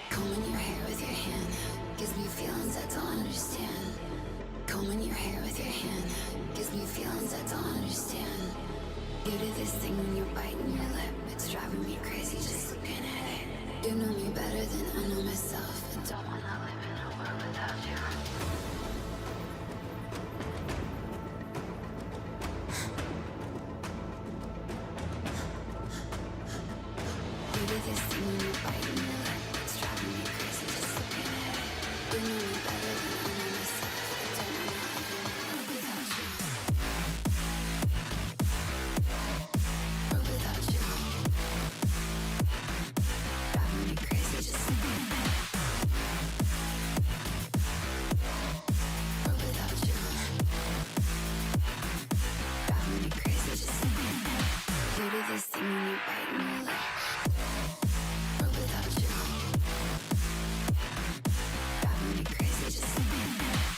Combing your hair with your hand gives me feelings I don't understand. Combing your hair with your hand gives me feelings I don't understand. You do this thing when you're biting your lip. It's driving me crazy just looking at it. You know me better than I know myself. I don't wanna live in a world without you. You do this thing when you're biting your lip. It's driving me crazy just looking at it. You know me better than I know myself. I don't wanna live in a world without you. World without you. Driving me crazy just looking at it. World without you. Driving me crazy just looking at it. You do this thing when you're biting your lip. World without you. Driving me crazy just looking at it.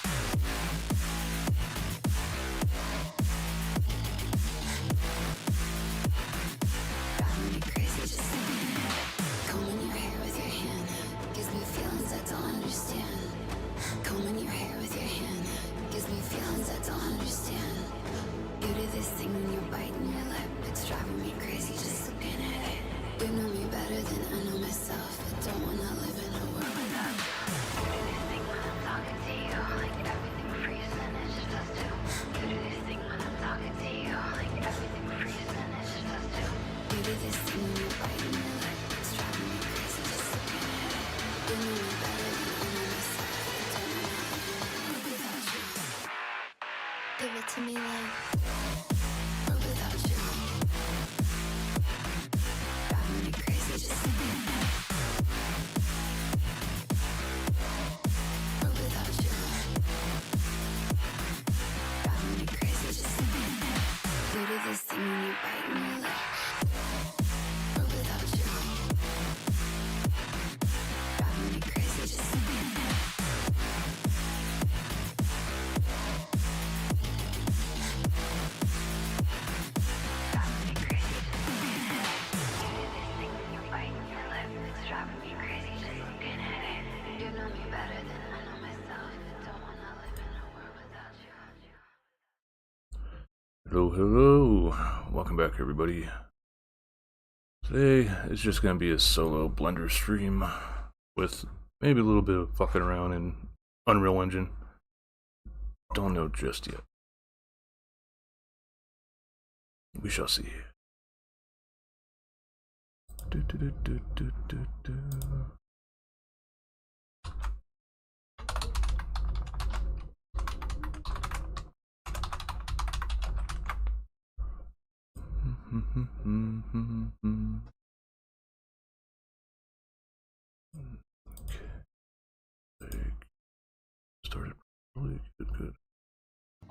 Driving me crazy just looking at it. Combing your hair with your hand gives me feelings I don't understand. Combing your hair with your hand gives me feelings I don't understand. You do this thing when you're biting your lip. It's driving me crazy just looking at it. You know me better than I know myself. I don't wanna live in a world without you. You do this thing when I'm talking to you, like everything freezes and it's just us two. You do this thing when I'm talking to you, like everything freezes and it's just us two. You do this thing when you're biting your lip. It's driving me crazy just looking at it. You know me better than I know myself. I don't wanna live in a world without you. Give it to me like world without you. Driving me crazy just looking at it. World without you. Driving me crazy just looking at it. You do this thing when you're biting your lip. World without you. Driving me crazy just looking at it. Driving me crazy just looking at it. You do this thing when you're biting your lip. It's driving me crazy just looking at it. You know me better than I know myself. I don't wanna live in a world without you. Hello, hello. Welcome back, everybody. Today is just going to be a solo Blender stream with maybe a little bit of fucking around in Unreal Engine. Don't know just yet. We shall see. Do, do, do, do, do, do, do. Okay. Started really good.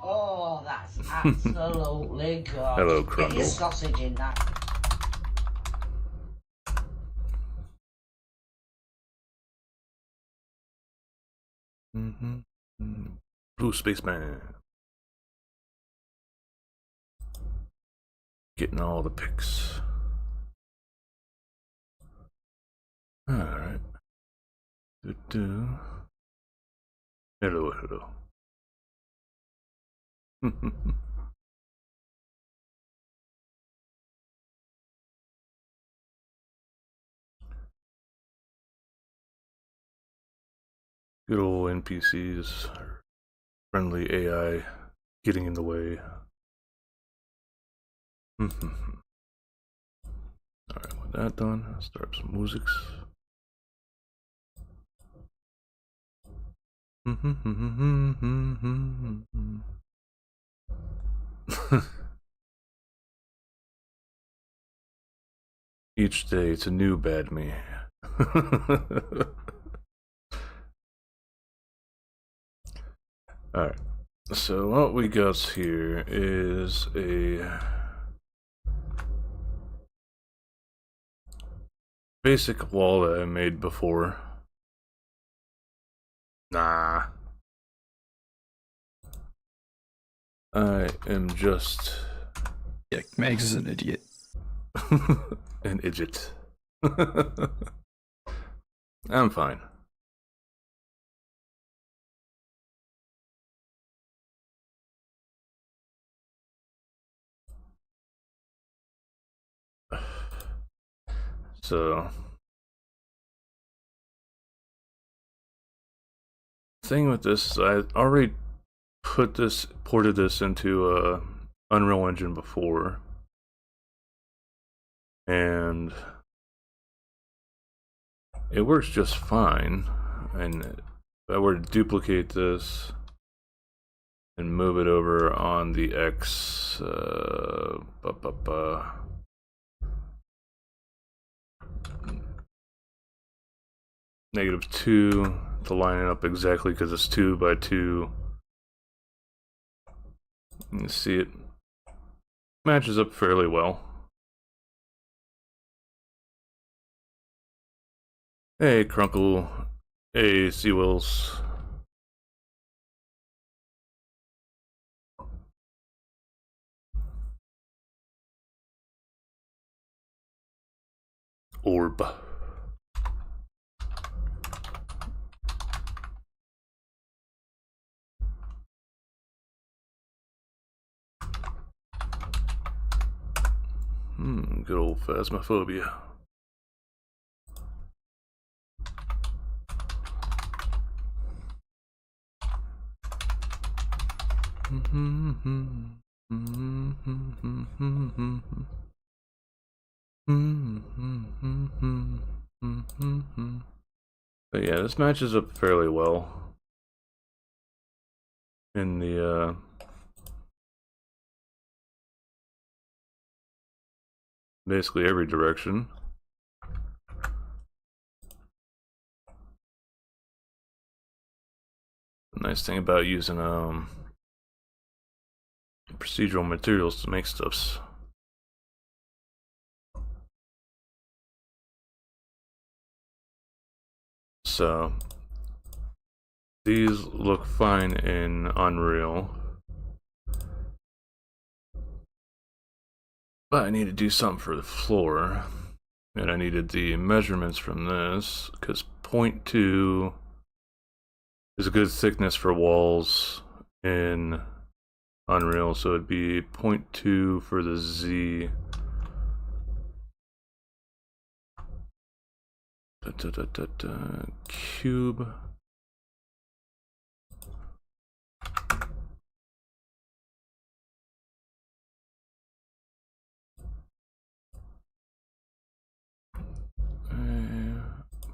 Oh, that's absolutely good. Hello, Get Crumble. your sausage in that. Blue Spaceman. Getting all the pics. Alright. Hello, hello. Good old NPCs, friendly AI getting in the way. Alright, with that done, I'll start some musics. Each day it's a new bad me. Alright, so what we got here is a basic wall that I made before. Nah. I am just... Yeah, Max is an idiot. an idiot. I'm fine. So, thing with this is I already ported this into Unreal Engine before, and it works just fine. And if I were to duplicate this and move it over on the X, -2 to line it up exactly because it's 2 by 2. You see it matches up fairly well. Hey, Crunkle. Hey, Seawills. Orb. Good old phasmophobia. But yeah, this matches up fairly well in the basically every direction. The nice thing about using procedural materials to make stuffs. So these look fine in Unreal, but I need to do something for the floor, and I needed the measurements from this because 0.2 is a good thickness for walls in Unreal, so it'd be 0.2 for the Z. Cube.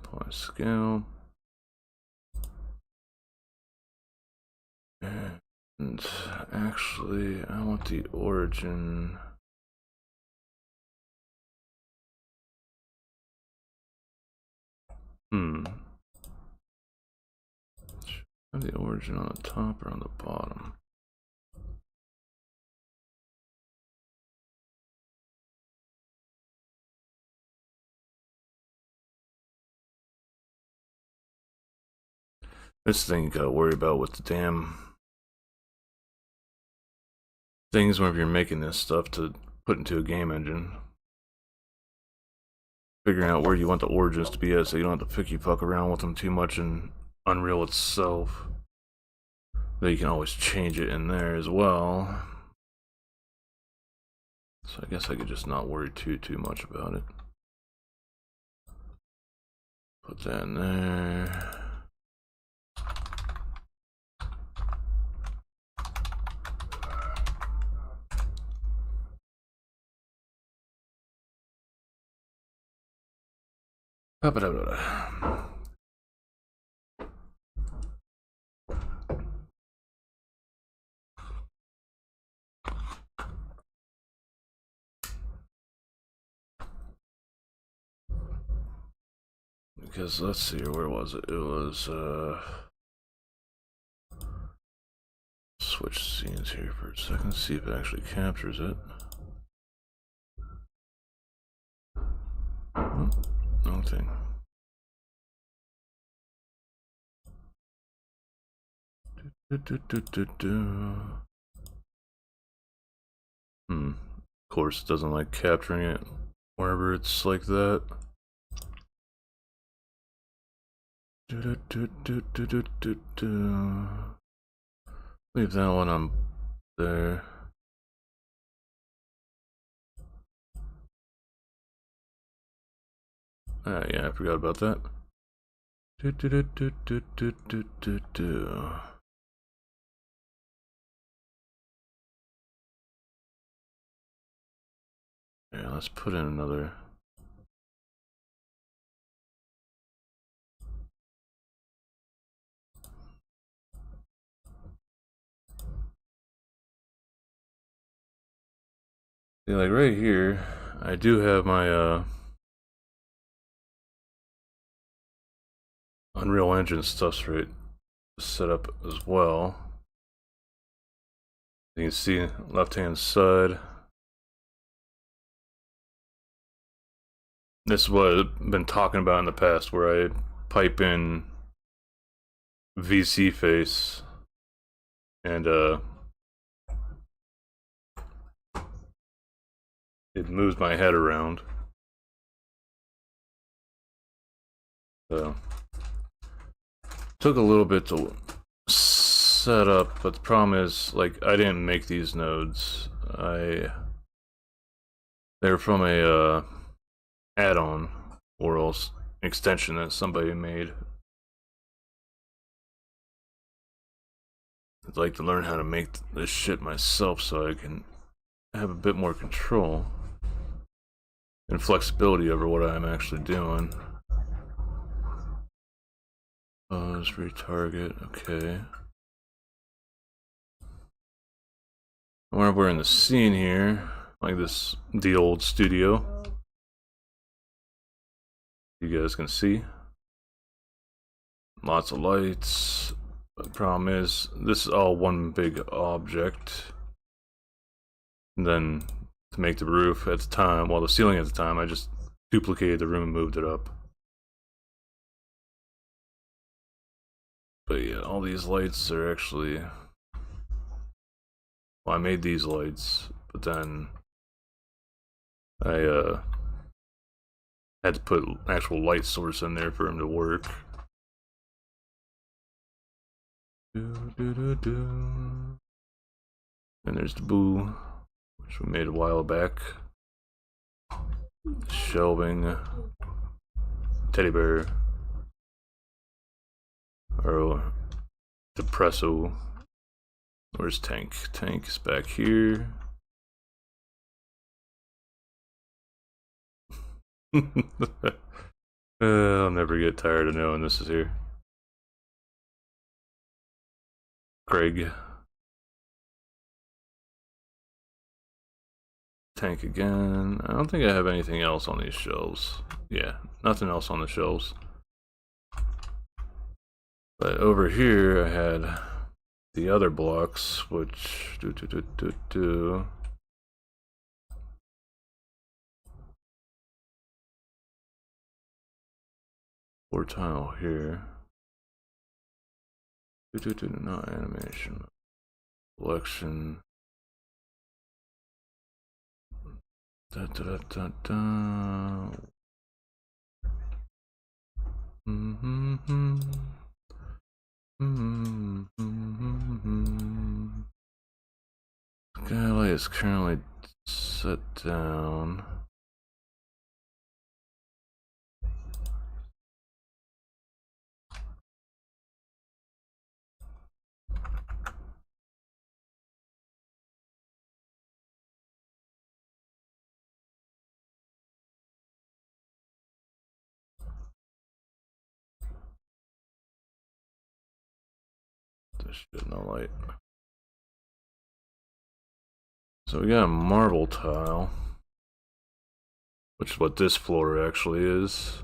Apply scale. And actually, I want the origin. Have the origin on the top or on the bottom? This thing you gotta worry about with the damn things whenever you're making this stuff to put into a game engine. Figuring out where you want the origins to be at so you don't have to fuck around with them too much in Unreal itself. Though you can always change it in there as well. So I guess I could just not worry too much about it. Put that in there. Because let's see, where was it? It was switch scenes here for a second, see if it actually captures it. Oh, wrong thing. Of course, it doesn't like capturing it wherever it's like that. Leave that one on there. Yeah, I forgot about that. Yeah, let's put in another. See, like right here, I do have my Unreal Engine stuff right set up as well. You can see left hand side. This is what I've been talking about in the past, where I pipe in VC face and it moves my head around. So took a little bit to set up, but the problem is, like, I didn't make these nodes. They're from a add-on or else extension that somebody made. I'd like to learn how to make this shit myself so I can have a bit more control and flexibility over what I'm actually doing. Let's retarget, okay. Whenever we're in the scene here, like this, the old studio, you guys can see lots of lights. But the problem is, this is all one big object. And then to make the roof at the time, well, the ceiling at the time, I just duplicated the room and moved it up. But yeah, all these lights are actually, well, I made these lights, but then I had to put an actual light source in there for them to work. And there's the boo, which we made a while back. Shelving, teddy bear, or depresso. Where's Tank? Tank is back here. I'll never get tired of knowing this is here. Craig. Tank again. I don't think I have anything else on these shelves. Yeah, nothing else on the shelves. But over here I had the other blocks, which floor tile here. Not animation. Selection. Da. Skylight is currently set down. This shit, no light. So we got a marble tile, which is what this floor actually is.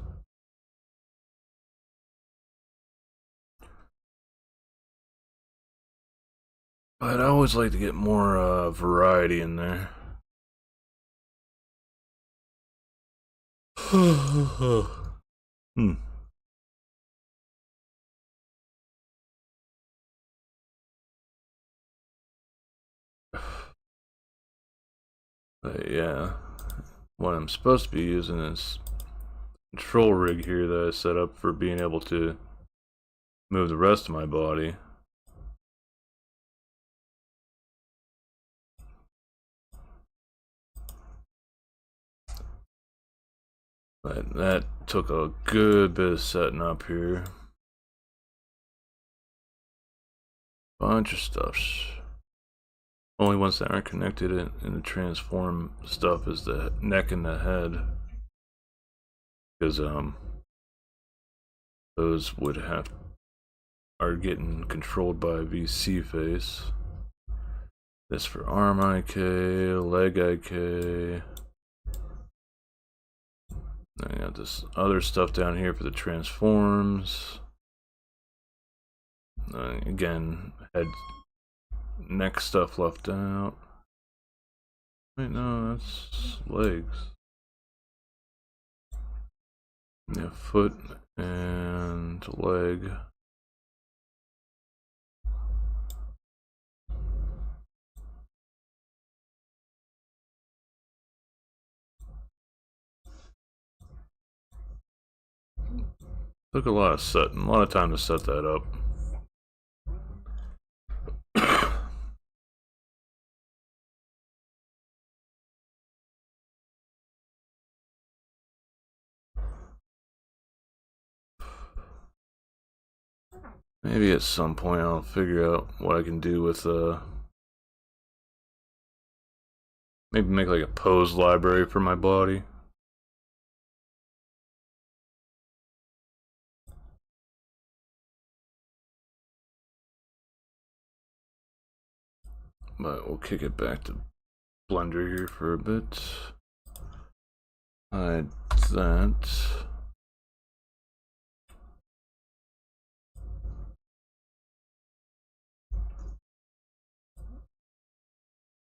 But I always like to get more variety in there. But yeah, what I'm supposed to be using is control rig here that I set up for being able to move the rest of my body. But that took a good bit of setting up here. Bunch of stuffs. Only ones that aren't connected in the transform stuff is the neck and the head. Because those are getting controlled by VC face. This for arm IK, leg IK. I got this other stuff down here for the transforms. Again, head, neck stuff left out. Wait, no, that's legs. Yeah, foot and leg. Took a lot of time to set that up. Maybe at some point I'll figure out what I can do with maybe make like a pose library for my body. But we'll kick it back to Blender here for a bit. Hide that.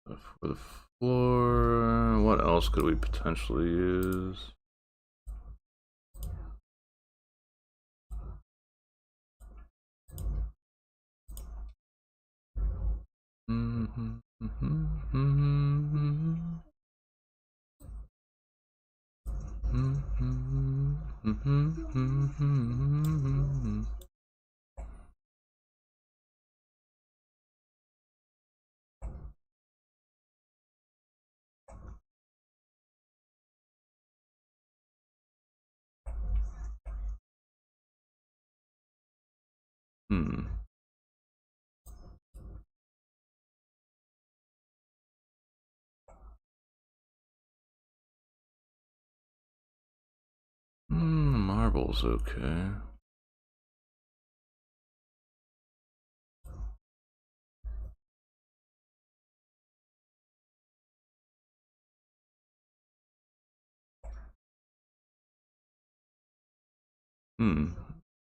For the floor, what else could we potentially use? Marble's okay.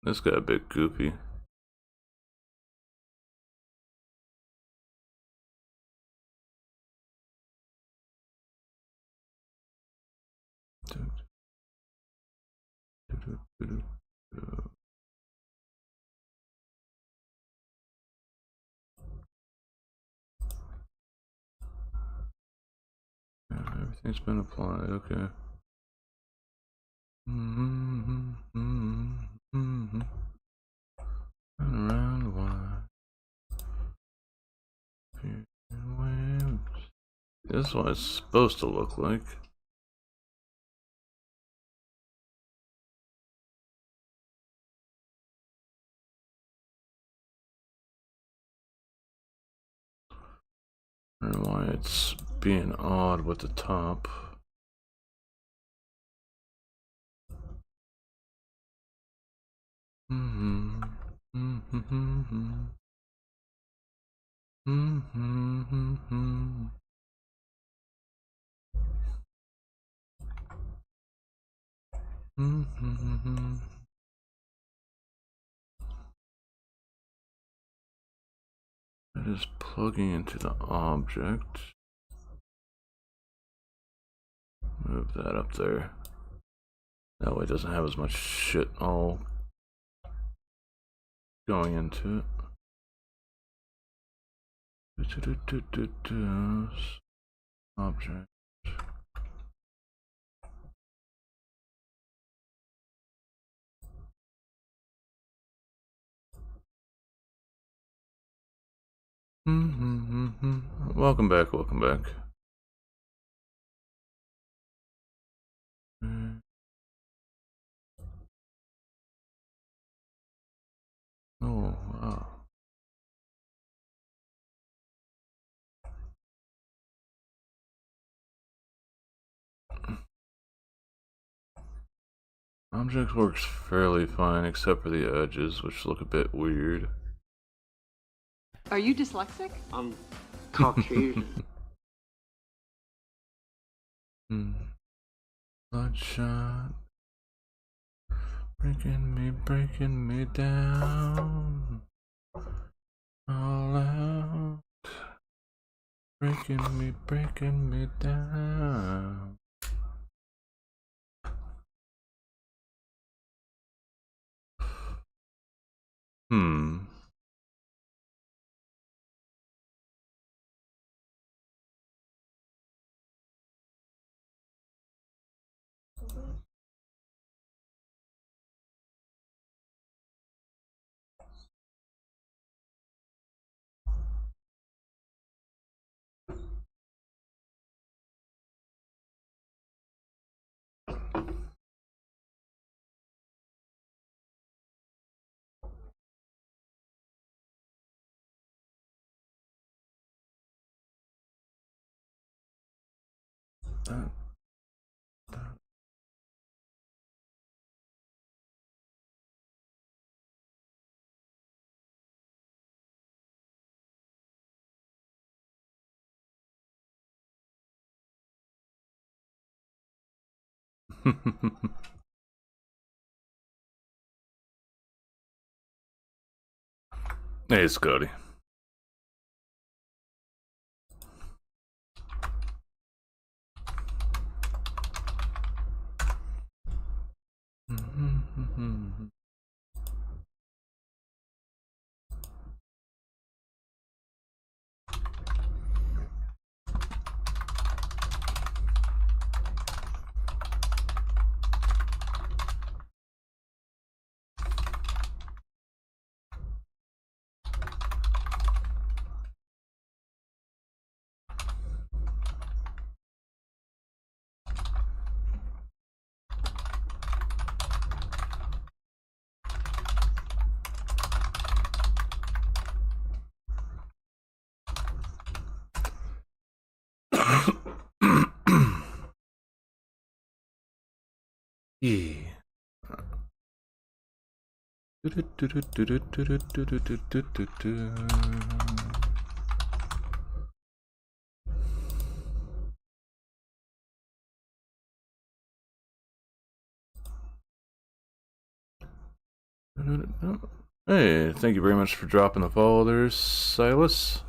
This got a bit goofy. Yeah, everything's been applied, okay. Around why? This is what it's supposed to look like. I don't know why it's being odd with the top. That is plugging into the object. Move that up there. That way it doesn't have as much shit all going into it. Object. Welcome back, welcome back. Oh, wow. Object works fairly fine, except for the edges, which look a bit weird. Are you dyslexic? I'm Caucasian. Bloodshot. Breaking me down. All out. Breaking me down. Hey, Scotty. Yeah. Hey, thank you very much for dropping the follow there, Silas.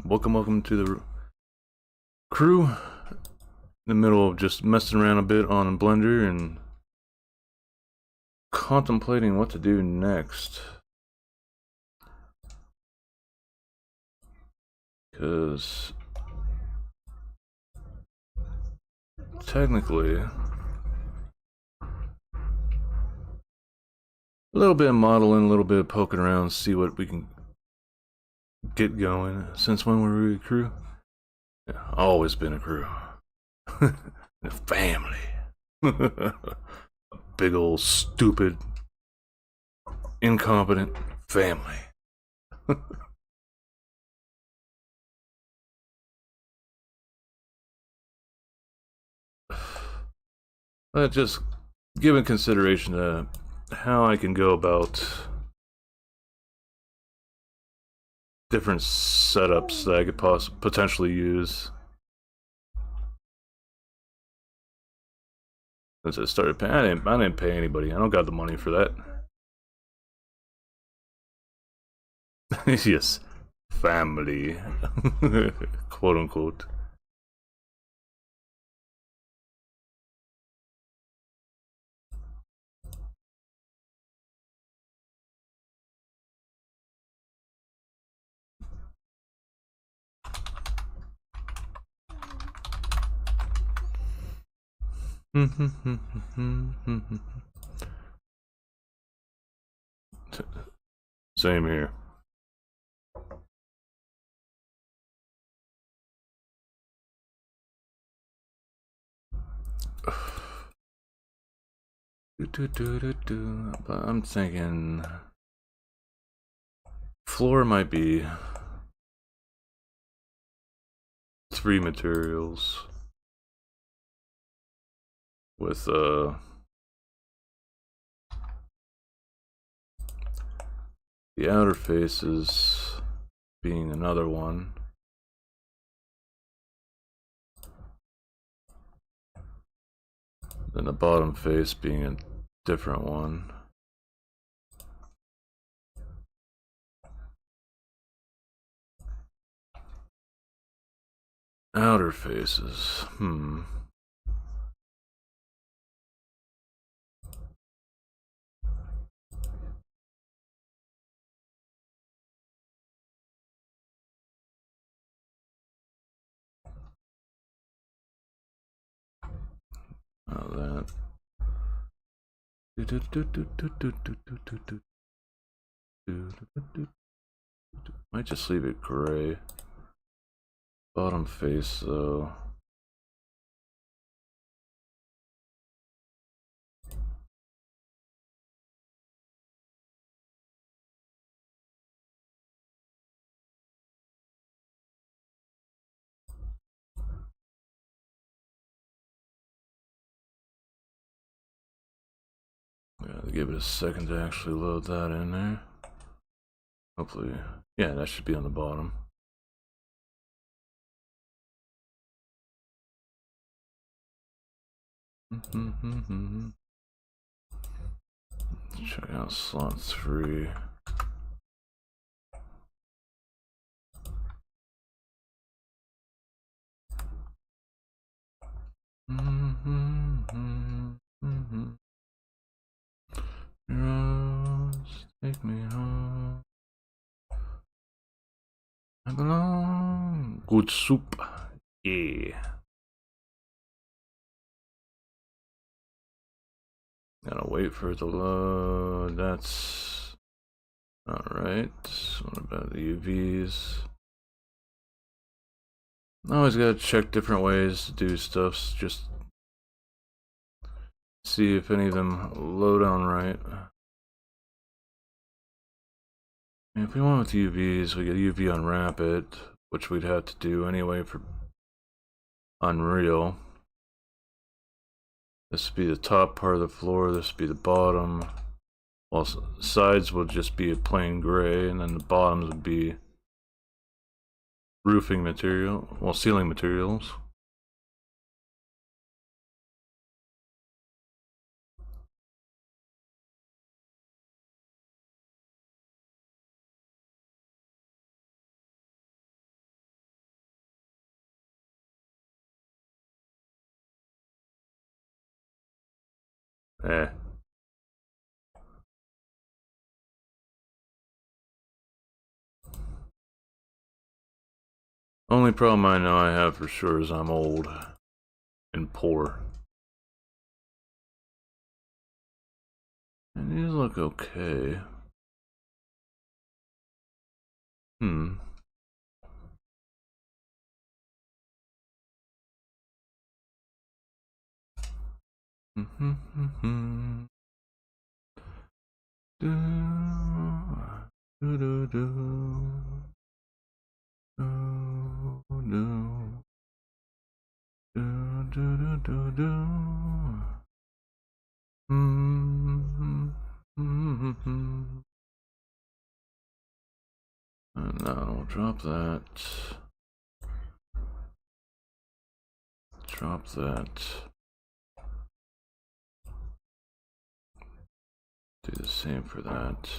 Welcome to the crew. In the middle of just messing around a bit on Blender and contemplating what to do next. Because technically, a little bit of modeling, a little bit of poking around, see what we can get going. Since when were we a crew? Yeah, always been a crew. A family. A big old stupid, incompetent family. But just giving consideration to how I can go about different setups that I could potentially use. Since I started paying, I didn't pay anybody. I don't got the money for that. Yes, family, quote unquote. Same here. But I'm thinking floor might be 3 materials with the outer faces being another one. Then the bottom face being a different one. Outer faces. That. Might just leave it gray. Bottom face though. Gotta give it a second to actually load that in there. Hopefully, yeah, that should be on the bottom. Check out slot 3. Rose, take me home. I belong. Good soup. Yeah. Gotta wait for it to load. That's alright. What about the UVs? Always gotta check different ways to do stuff. Just see if any of them load on right. And if we want with UVs, we get UV on Rapid, which we'd have to do anyway for Unreal. This would be the top part of the floor, this would be the bottom. While sides would just be a plain gray, and then the bottoms would be roofing material, well, ceiling materials. Only problem I know I have for sure is I'm old and poor. And these look okay. And now we'll drop that. Drop that. Do the same for that.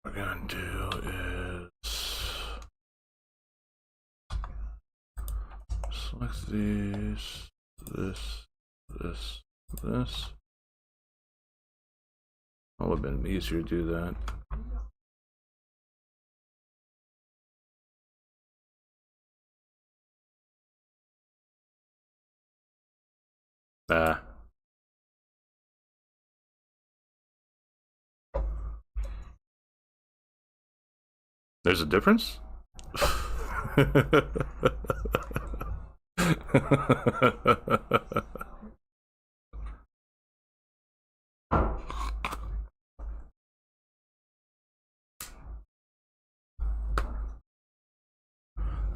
What we're gonna do is select these, this. It would have been easier to do that. There's a difference?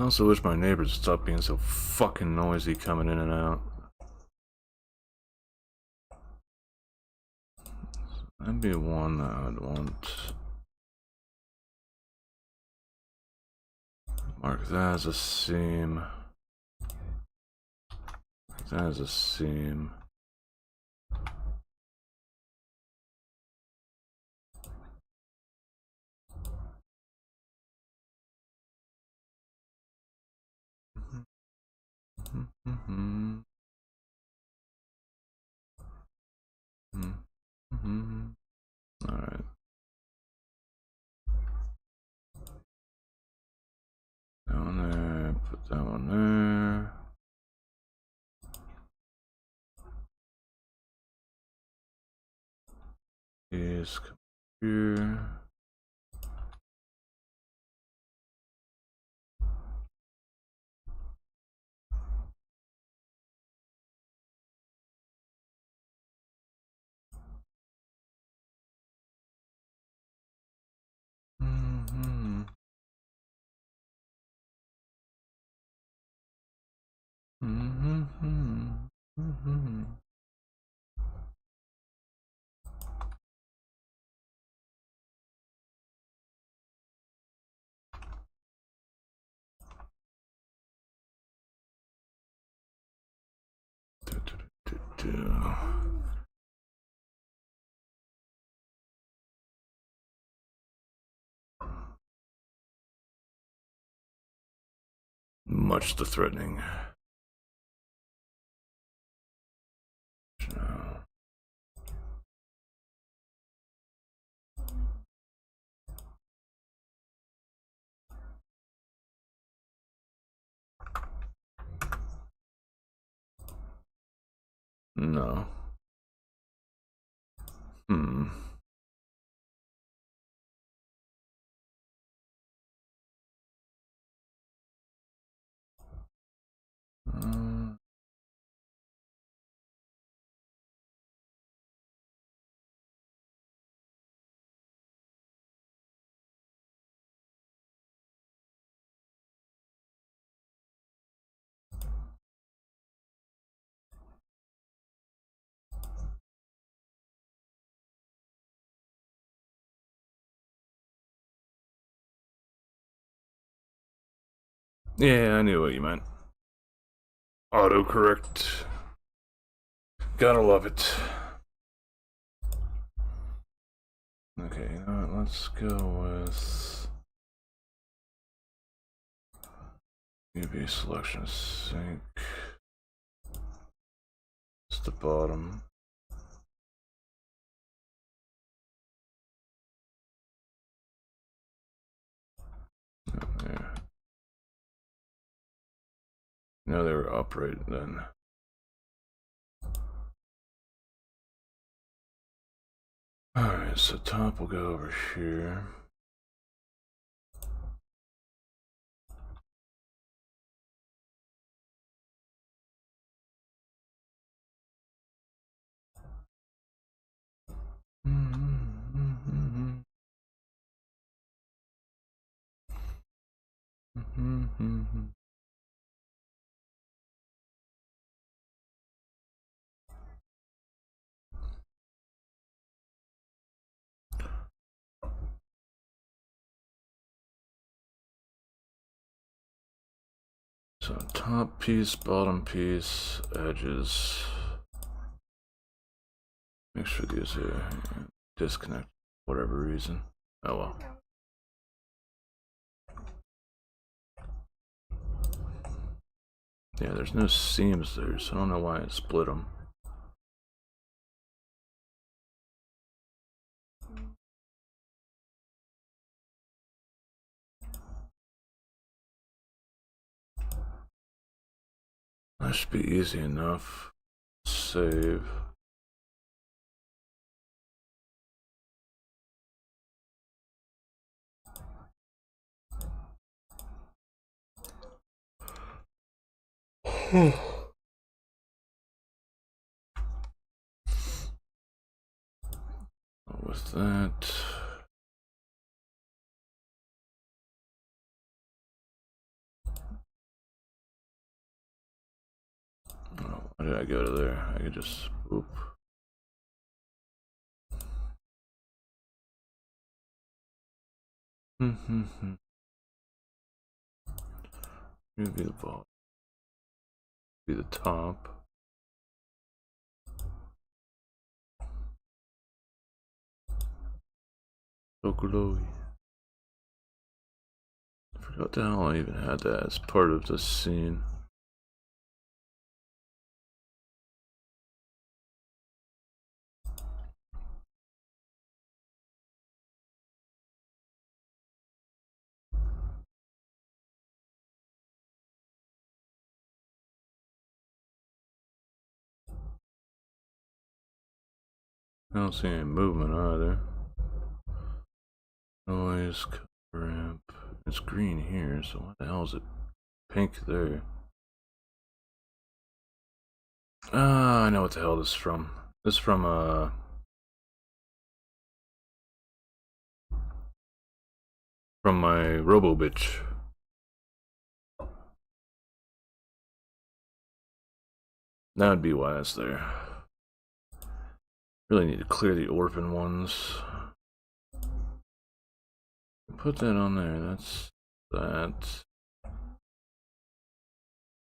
I also wish my neighbors would stop being so fucking noisy coming in and out. That'd be one that I'd want. Mark that as a seam. That is a seam. Alright. That one there, put that one there. These come here. Much the threatening. No. Hmm. Yeah, I knew what you meant. Autocorrect. Gotta love it. Okay, you know what? Let's go with UV selection sync. It's the bottom. There. No, they were upright then. Alright, so top will go over here. So top piece, bottom piece, edges. Make sure these are disconnect for whatever reason. Oh well. Yeah, there's no seams there, so I don't know why I split them. That should be easy enough. Save. with that. Oh, why did I go to there? I could just oop. Maybe the ball. Be the top. So glowy. I forgot what the hell I even had that as part of the scene. I don't see any movement either. Noise, cover ramp. It's green here, so what the hell is it pink there? Ah, I know what the hell this is from. This is from my Robo Bitch. That would be why it's there. Really need to clear the orphan ones. Put that on there. That's that.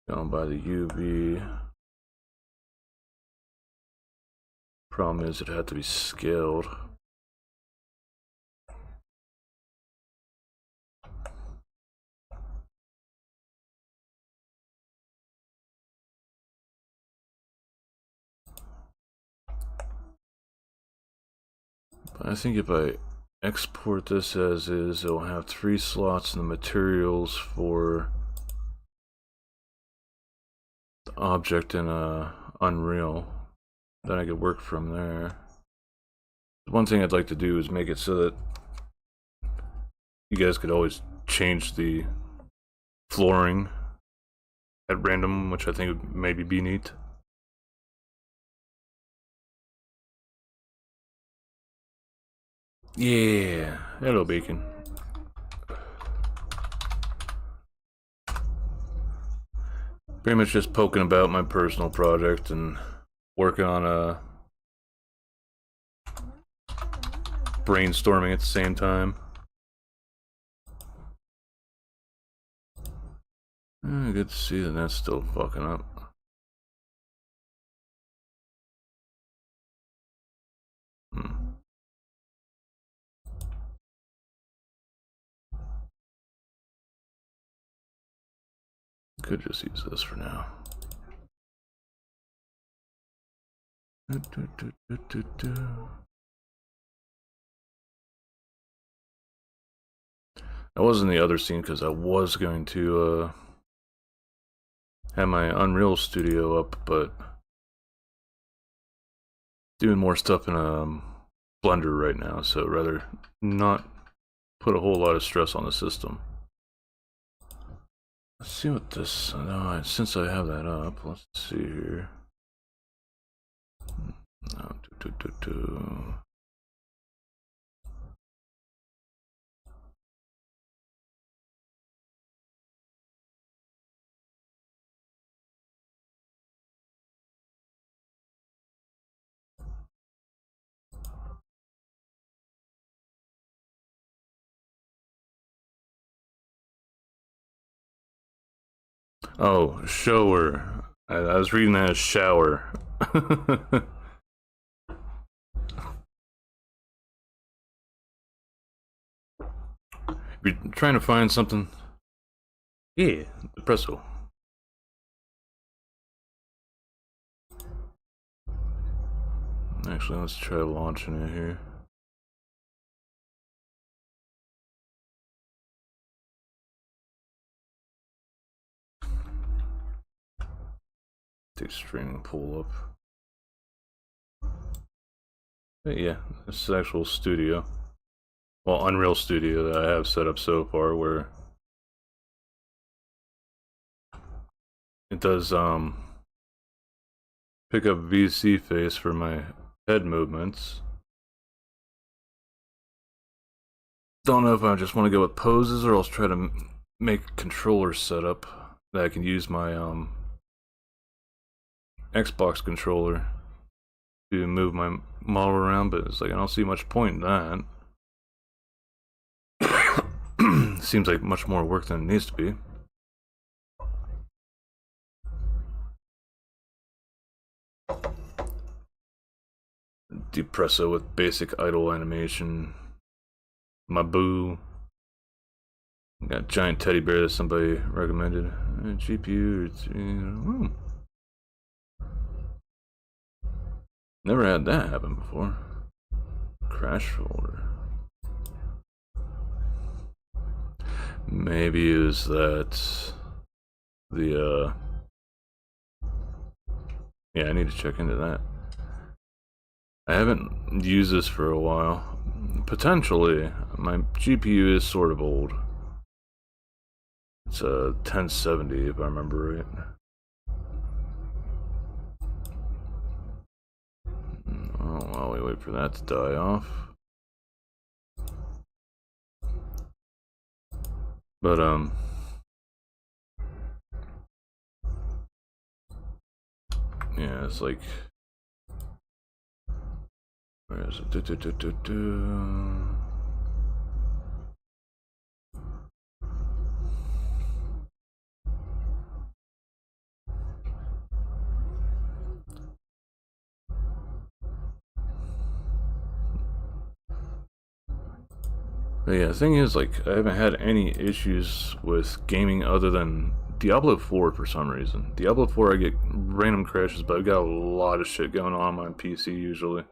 Down by the UV. Problem is, it had to be scaled. But I think if I export this as is, it'll have 3 slots in the materials for the object in Unreal. Then I could work from there. One thing I'd like to do is make it so that you guys could always change the flooring at random, which I think would maybe be neat. Yeah, hello bacon. Pretty much just poking about my personal project and working on brainstorming at the same time. Good to see that that's still fucking up. Could just use this for now. I was in the other scene because I was going to have my Unreal Studio up, but doing more stuff in Blender right now, so rather not put a whole lot of stress on the system. Let's see what this. No, since I have that up, let's see here. No, Oh, shower. I was reading that as shower. If you're trying to find something. Yeah, espresso. Actually, let's try launching it here. Take streaming pull up. But yeah, this is actual studio. Well, Unreal Studio that I have set up so far, where it does pick up VC face for my head movements. don't know if I just want to go with poses or else try to make a controller setup that I can use my Xbox controller to move my model around, but it's like I don't see much point in that. Seems like much more work than it needs to be. Depresso with basic idle animation. My boo. Got giant teddy bear that somebody recommended. GPU. Never had that happen before. Crash folder. Maybe is that the yeah, I need to check into that. I haven't used this for a while. Potentially, my GPU is sort of old. It's a 1070 if I remember right. Oh, while we wait for that to die off. But yeah, it's like, where is it? But yeah, the thing is, like, I haven't had any issues with gaming other than Diablo 4 for some reason. Diablo 4, I get random crashes, but I've got a lot of shit going on my PC usually.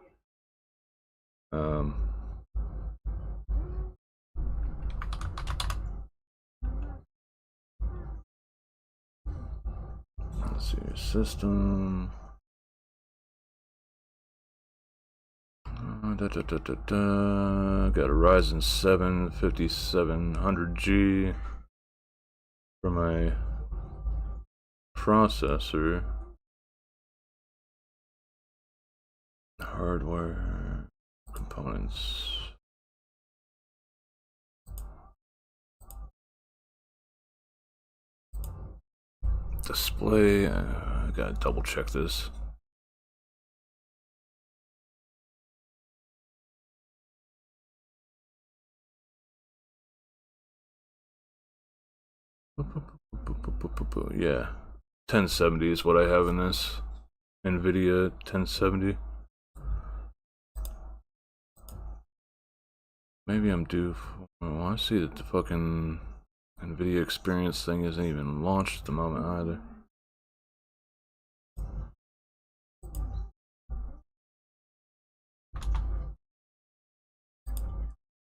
Let's see, system. Got a Ryzen 7 5700G for my processor. Hardware components. Display. I gotta double check this. Yeah, 1070 is what I have in this. NVIDIA 1070. Maybe I'm due for, well, I see that the fucking NVIDIA experience thing isn't even launched at the moment either.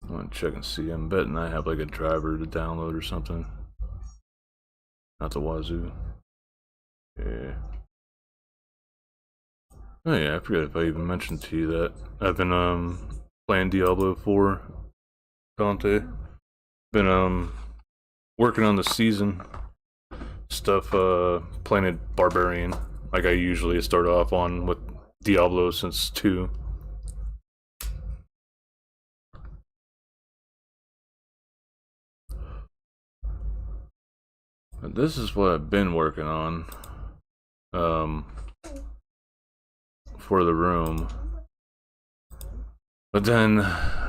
I want to check and see. I'm betting I have like a driver to download or something. Not the wazoo. Yeah. Oh yeah, I forget if I even mentioned to you that I've been playing Diablo 4 Dante. Been working on the season stuff, playing it Barbarian like I usually start off on with Diablo since 2. But this is what I've been working on for the room. But then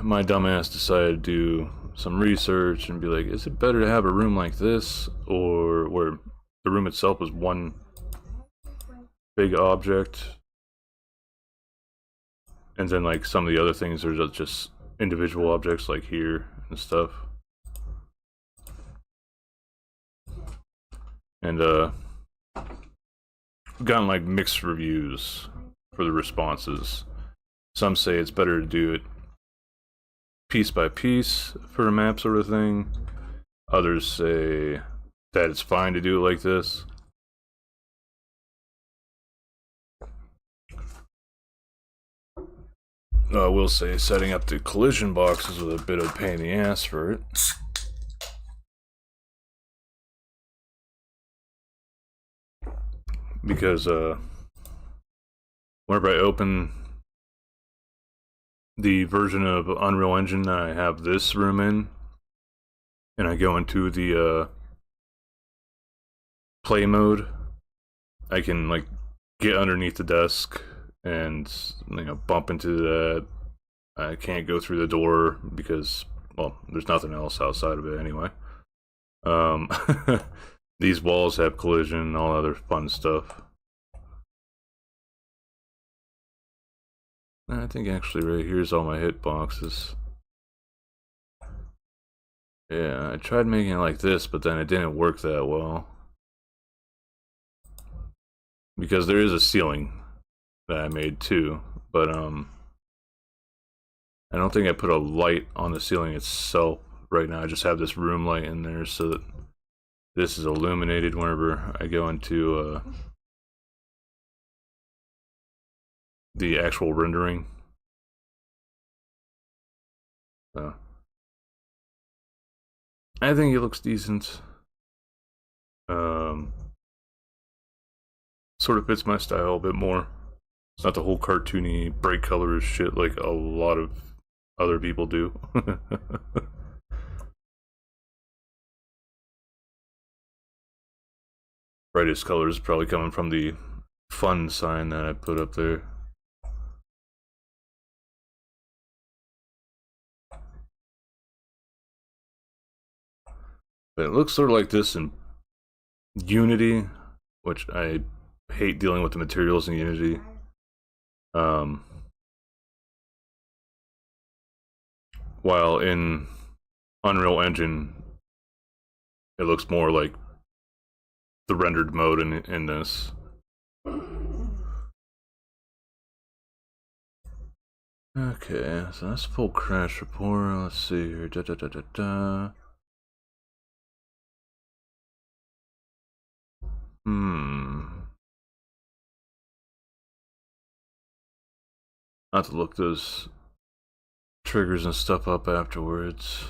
my dumbass decided to do some research and be like, is it better to have a room like this, or where the room itself is one big object, and then like some of the other things are just individual objects like here and stuff. And gotten like mixed reviews for the responses. Some say it's better to do it piece by piece for a map sort of thing. Others say that it's fine to do it like this. I will say setting up the collision boxes was a bit of a pain in the ass for it. Because whenever I open the version of Unreal Engine that I have this room in, and I go into the play mode, I can like get underneath the desk and bump into that. I can't go through the door because, well, there's nothing else outside of it anyway. These walls have collision, all other fun stuff. I think actually right here's all my hitboxes. Yeah, I tried making it like this, but then it didn't work that well. Because there is a ceiling that I made too, but I don't think I put a light on the ceiling itself right now. I just have this room light in there so that this is illuminated whenever I go into the actual rendering. So I think it looks decent. Sort of fits my style a bit more. It's not the whole cartoony, bright colors shit like a lot of other people do. Brightest colors probably coming from the fun sign that I put up there. But it looks sort of like this in Unity, which I hate dealing with the materials in Unity. While in Unreal Engine, it looks more like the rendered mode in this. Okay, so that's full crash report. Let's see here. I'll have to look those triggers and stuff up afterwards.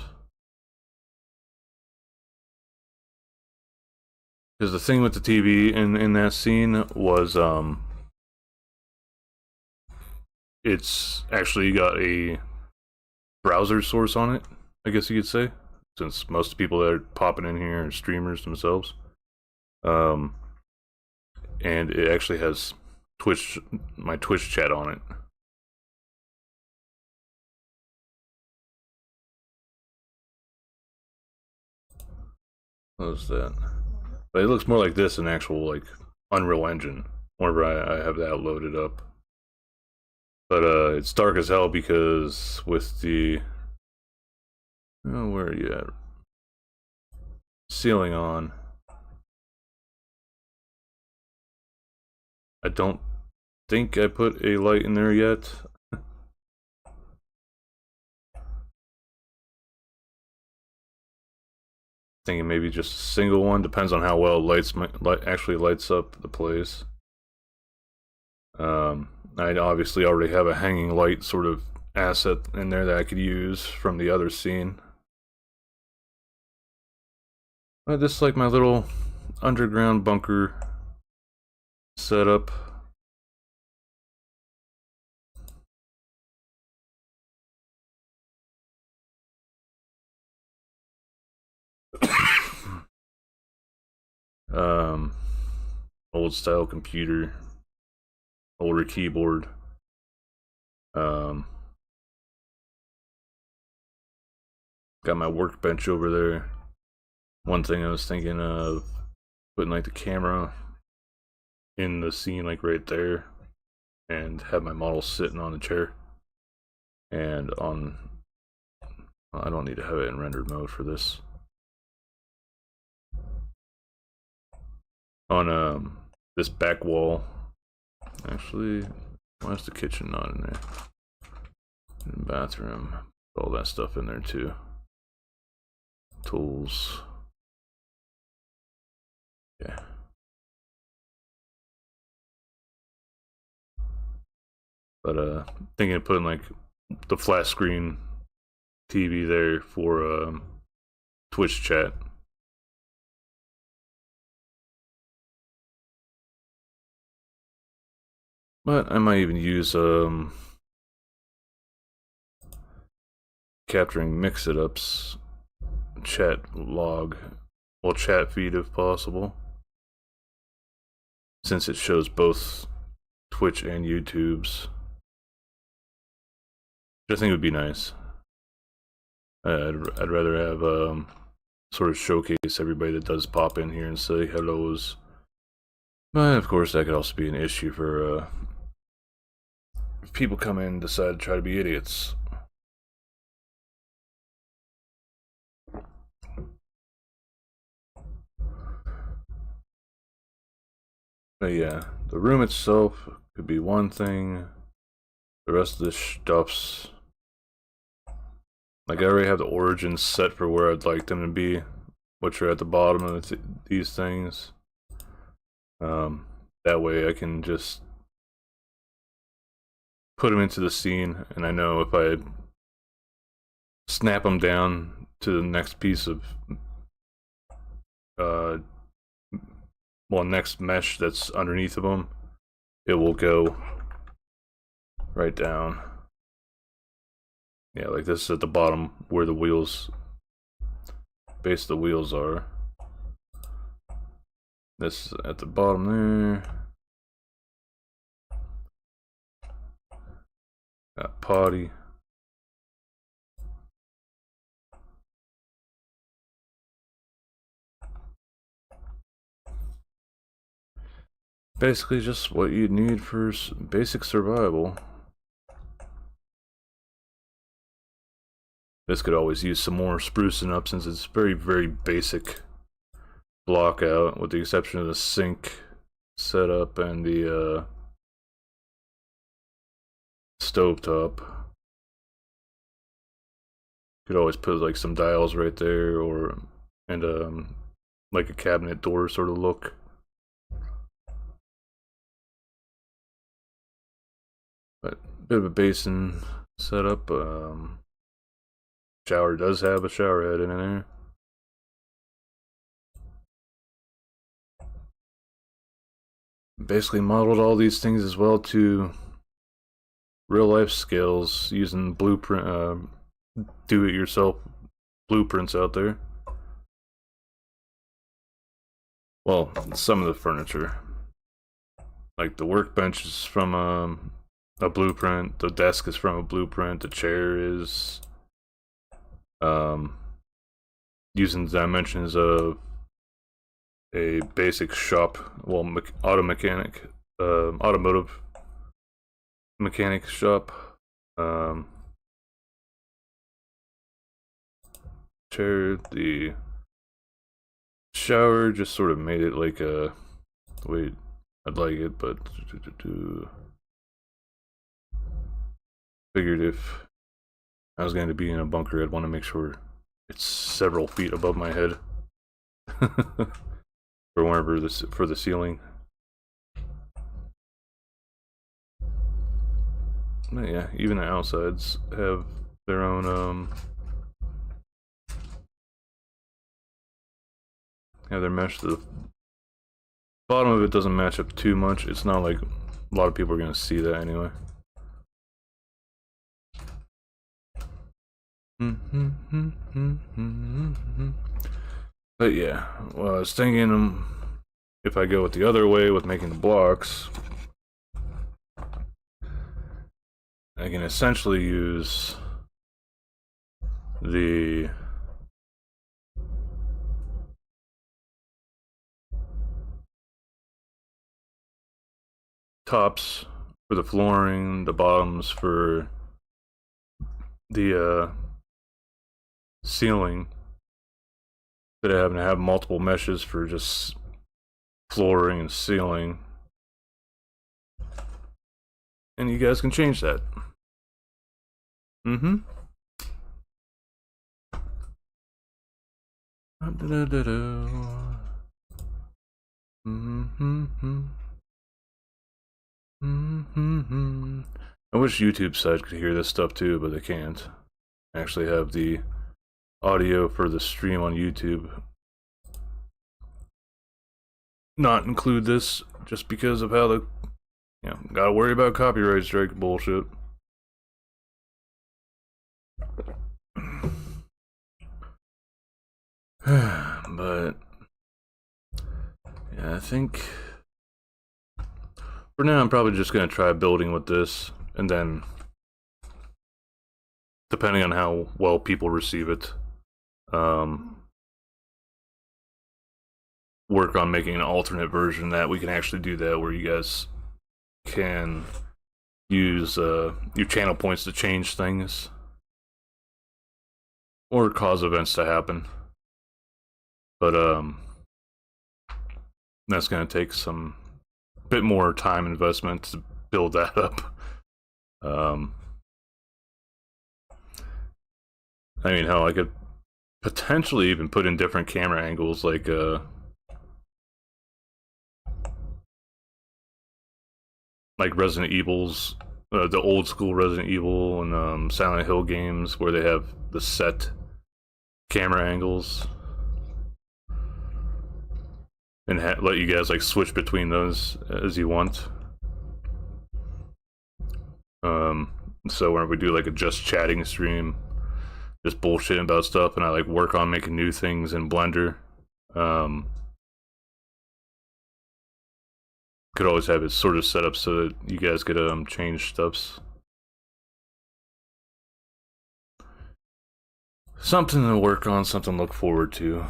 Because the thing with the TV in that scene was, it's actually got a browser source on it, I guess you could say, since most of the people that are popping in here are streamers themselves. And it actually has my Twitch chat on it. What's that? But it looks more like this in actual like Unreal Engine whenever I have that loaded up. But it's dark as hell because with the where are you at? Ceiling on. I don't think I put a light in there yet. Thinking maybe just a single one, depends on how well actually lights up the place. I obviously already have a hanging light sort of asset in there that I could use from the other scene. This is like my little underground bunker setup. Old style computer, older keyboard. Got my workbench over there. One thing I was thinking of putting like the camera in the scene like right there and have my model sitting on the chair. And I don't need to have it in rendered mode for this. On this back wall, actually, why is the kitchen not in there? In the bathroom, all that stuff in there too. Tools. Yeah. But thinking of putting like the flat screen TV there for Twitch chat. But I might even use capturing mix-it-ups, chat log, well, chat feed if possible, since it shows both Twitch and YouTube's, which I think would be nice. I'd rather have sort of showcase everybody that does pop in here and say hellos. But of course, that could also be an issue for if people come in and decide to try to be idiots. But yeah, the room itself could be one thing. The rest of the stuff's like I already have the origins set for where I'd like them to be, which are at the bottom of these things. That way I can just put them into the scene, and I know if I snap them down to the next piece of next mesh that's underneath of them, it will go right down. Yeah, like this is at the bottom where the wheels, base of the wheels are. This is at the bottom there. Got potty. Basically just what you'd need for basic survival. This could always use some more sprucing up since it's very, very basic block out, with the exception of the sink setup and the stovetop. Could always put like some dials right there, or like a cabinet door sort of look. But bit of a basin setup. Shower does have a shower head in there. Basically modeled all these things as well to real life scales using blueprint, do-it-yourself blueprints out there. Well, some of the furniture, like the workbench is from a blueprint, the desk is from a blueprint, the chair is using the dimensions of a basic shop, well, automotive mechanic shop. Chair, the shower just sort of made it like a, wait, I'd like it, but figured if I was going to be in a bunker, I'd want to make sure it's several feet above my head. For wherever this, for the ceiling. But yeah, even the outsides have their own have their mesh. The bottom of it doesn't match up too much. It's not like a lot of people are gonna see that anyway. But yeah, well, I was thinking if I go with the other way with making the blocks, I can essentially use the tops for the flooring, the bottoms for the ceiling, instead of having to have multiple meshes for just flooring and ceiling. And you guys can change that. I wish YouTube side could hear this stuff too, but they can't. I actually have the audio for the stream on YouTube not include this just because of how the, you know, gotta worry about copyright strike bullshit. But yeah, I think for now I'm probably just gonna try building with this, and then depending on how well people receive it, work on making an alternate version that we can actually do that, where you guys can use your channel points to change things or cause events to happen. But that's gonna take some bit more time investment to build that up. I mean, hell, I could potentially even put in different camera angles, like Resident Evil's, the old school Resident Evil and Silent Hill games, where they have the set camera angles, and let you guys like switch between those as you want. So whenever we do like a just chatting stream, just bullshitting about stuff, and I like work on making new things in Blender, could always have it sort of set up so that you guys could change stuffs. Something to work on, something to look forward to.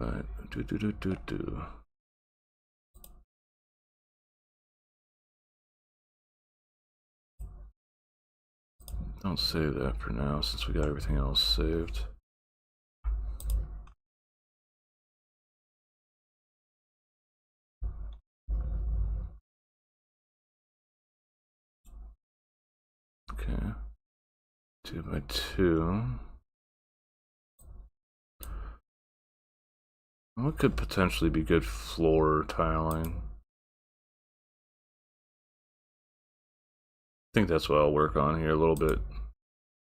Right. Don't save that for now, since we got everything else saved. Okay. 2x2. What could potentially be good floor tiling? I think that's what I'll work on here a little bit.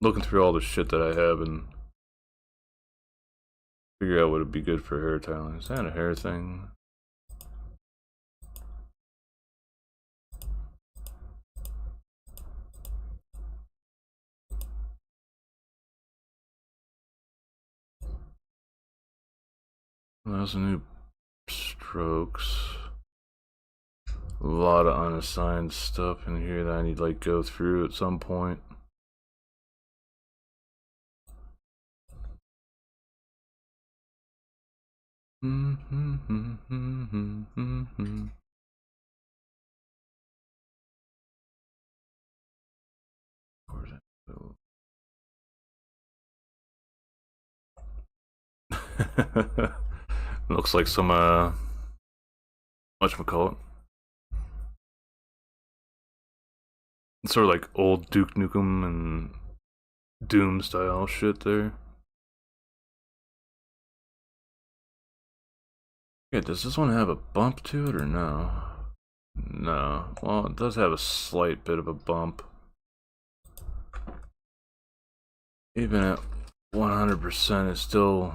Looking through all the shit that I have and figure out what would be good for hair tiling. Is that a hair thing? Those new strokes. A lot of unassigned stuff in here that I need to like go through at some point. Where's that? Looks like some whatchamacallit. It's sort of like old Duke Nukem and Doom style shit there. Yeah, does this one have a bump to it or no? No. Well, it does have a slight bit of a bump. Even at 100%, it's still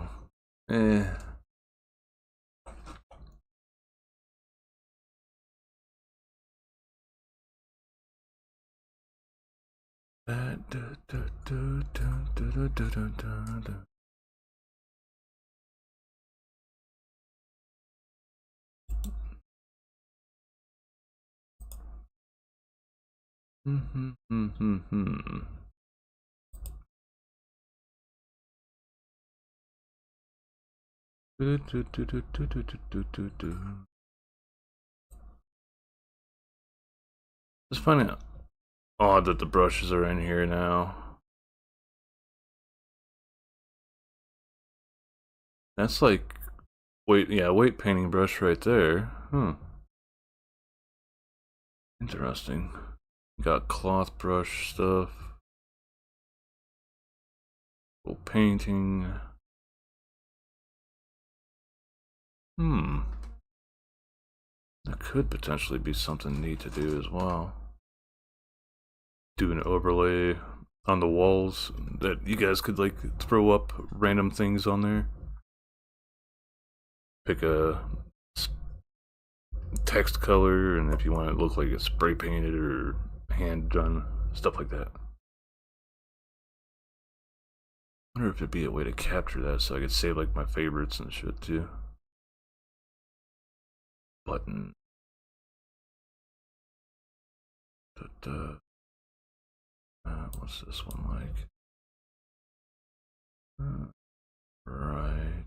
eh. It's funny, odd that the brushes are in here now. That's like weight painting brush right there. Interesting. Got cloth brush stuff. Painting. That could potentially be something neat to do as well. Do an overlay on the walls that you guys could like throw up random things on there. pick a text color, and if you want it to look like it's spray painted or hand done, stuff like that. I wonder if there'd be a way to capture that so I could save like my favorites and shit too. Button. What's this one like? Right.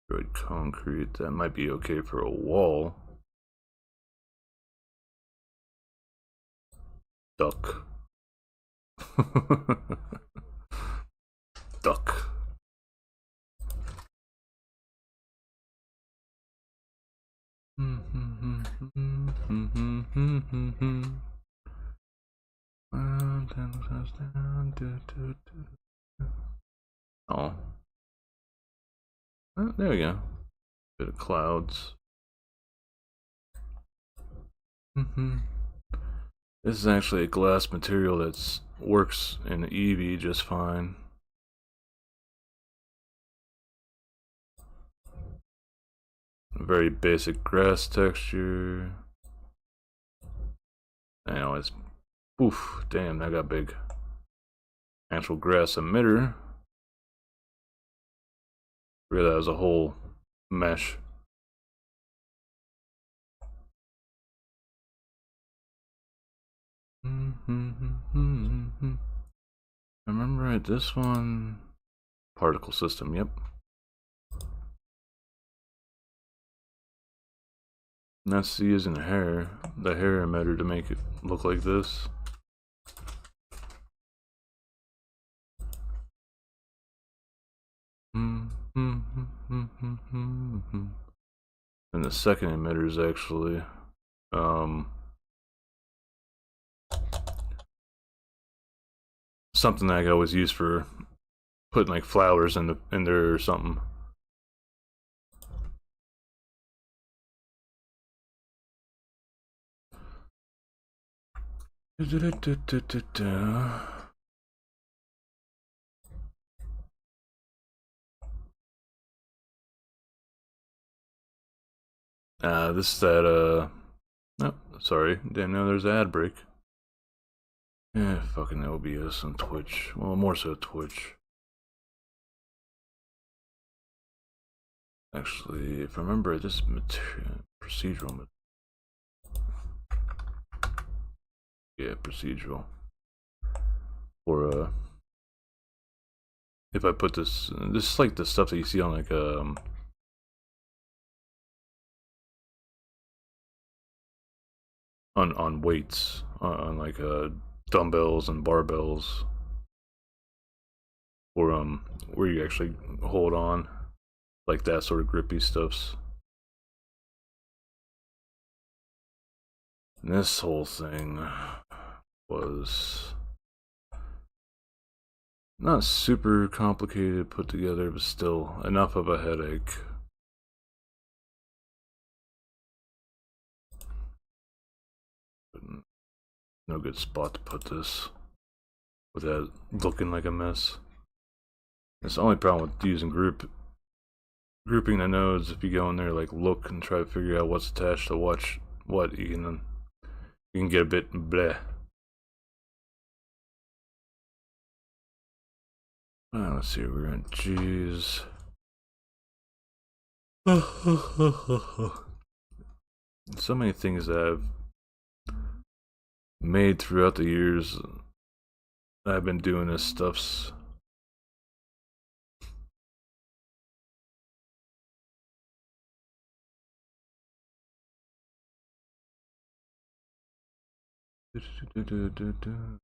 Good concrete. That might be okay for a wall. Duck. Duck. Oh. Oh, there we go. Bit of clouds. This is actually a glass material that works in Eevee just fine. Very basic grass texture. Anyways, oof, damn, that got big. Actual grass emitter. Really, that was a whole mesh. I remember right, this one. Particle system, yep. And that's using the hair emitter to make it look like this. And the second emitter is actually something that I always use for putting like flowers in there or something. This is that oh, sorry, didn't know there's an ad break. Yeah, fucking OBS and Twitch. Well, more so Twitch. Actually, if I remember, this procedural. Yeah, procedural. Or if I put this is like the stuff that you see on like on weights, on like dumbbells and barbells, or where you actually hold on, like that sort of grippy stuffs. And this whole thing was not super complicated put together, but still enough of a headache. No good spot to put this without looking like a mess. That's the only problem with using grouping the nodes. If you go in there, like look and try to figure out what's attached to what, you can get a bit bleh. Let's see, we're in G's. So many things that I've made throughout the years. I've been doing this stuffs.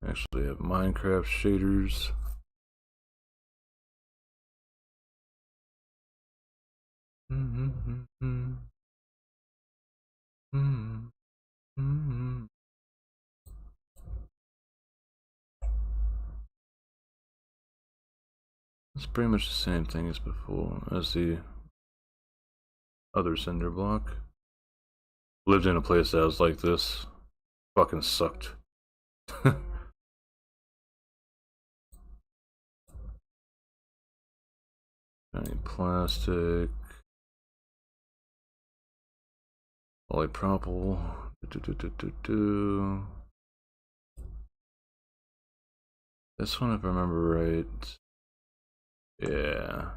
Actually, I have Minecraft shaders. It's pretty much the same thing as before, as the other cinder block. Lived in a place that was like this. Fucking sucked. Any plastic. Polypropyl. This one, if I remember right. Yeah.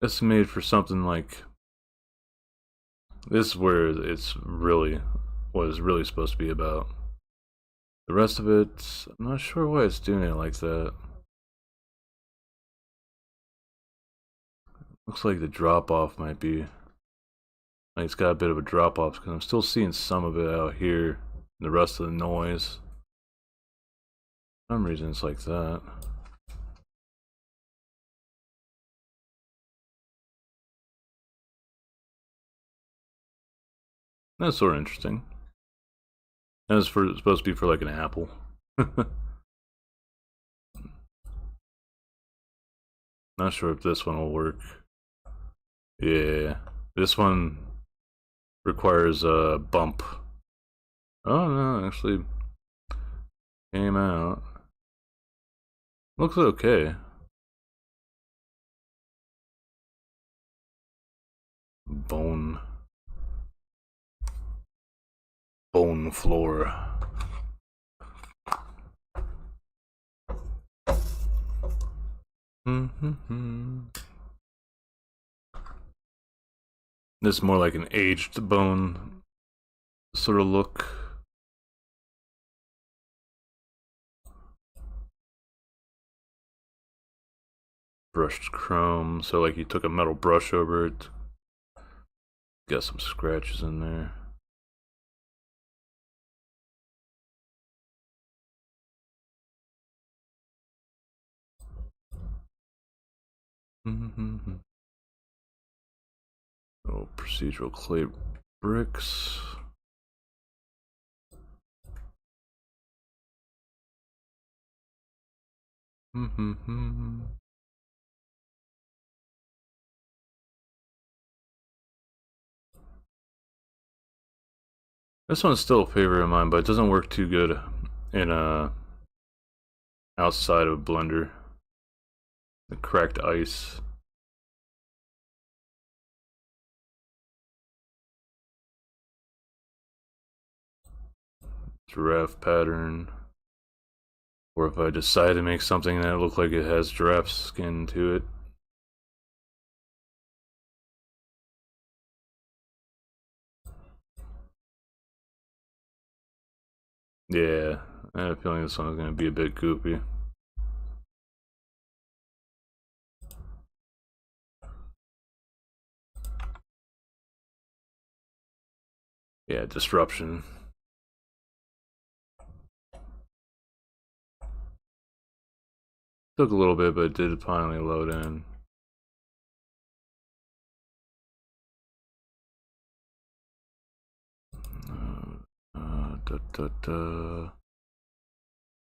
It's made for something like. This is where it's really what it's really supposed to be about. The rest of it, I'm not sure why it's doing it like that. Looks like the drop off might be. Like it's got a bit of a drop off because I'm still seeing some of it out here. The rest of the noise. For some reason it's like that. That's sort of interesting. That's supposed to be for like an apple. Not sure if this one will work. Yeah, this one requires a bump. Oh no, actually came out. Looks okay. Bone floor. This is more like an aged bone sort of look. Brushed chrome, so like you took a metal brush over it. Got some scratches in there. Oh, procedural clay bricks. This one's still a favorite of mine, but it doesn't work too good in outside of a blender. The cracked ice. Giraffe pattern. Or if I decide to make something that looks like it has giraffe skin to it. Yeah, I have a feeling this one's gonna be a bit goopy. Yeah, disruption. Took a little bit, but it did finally load in.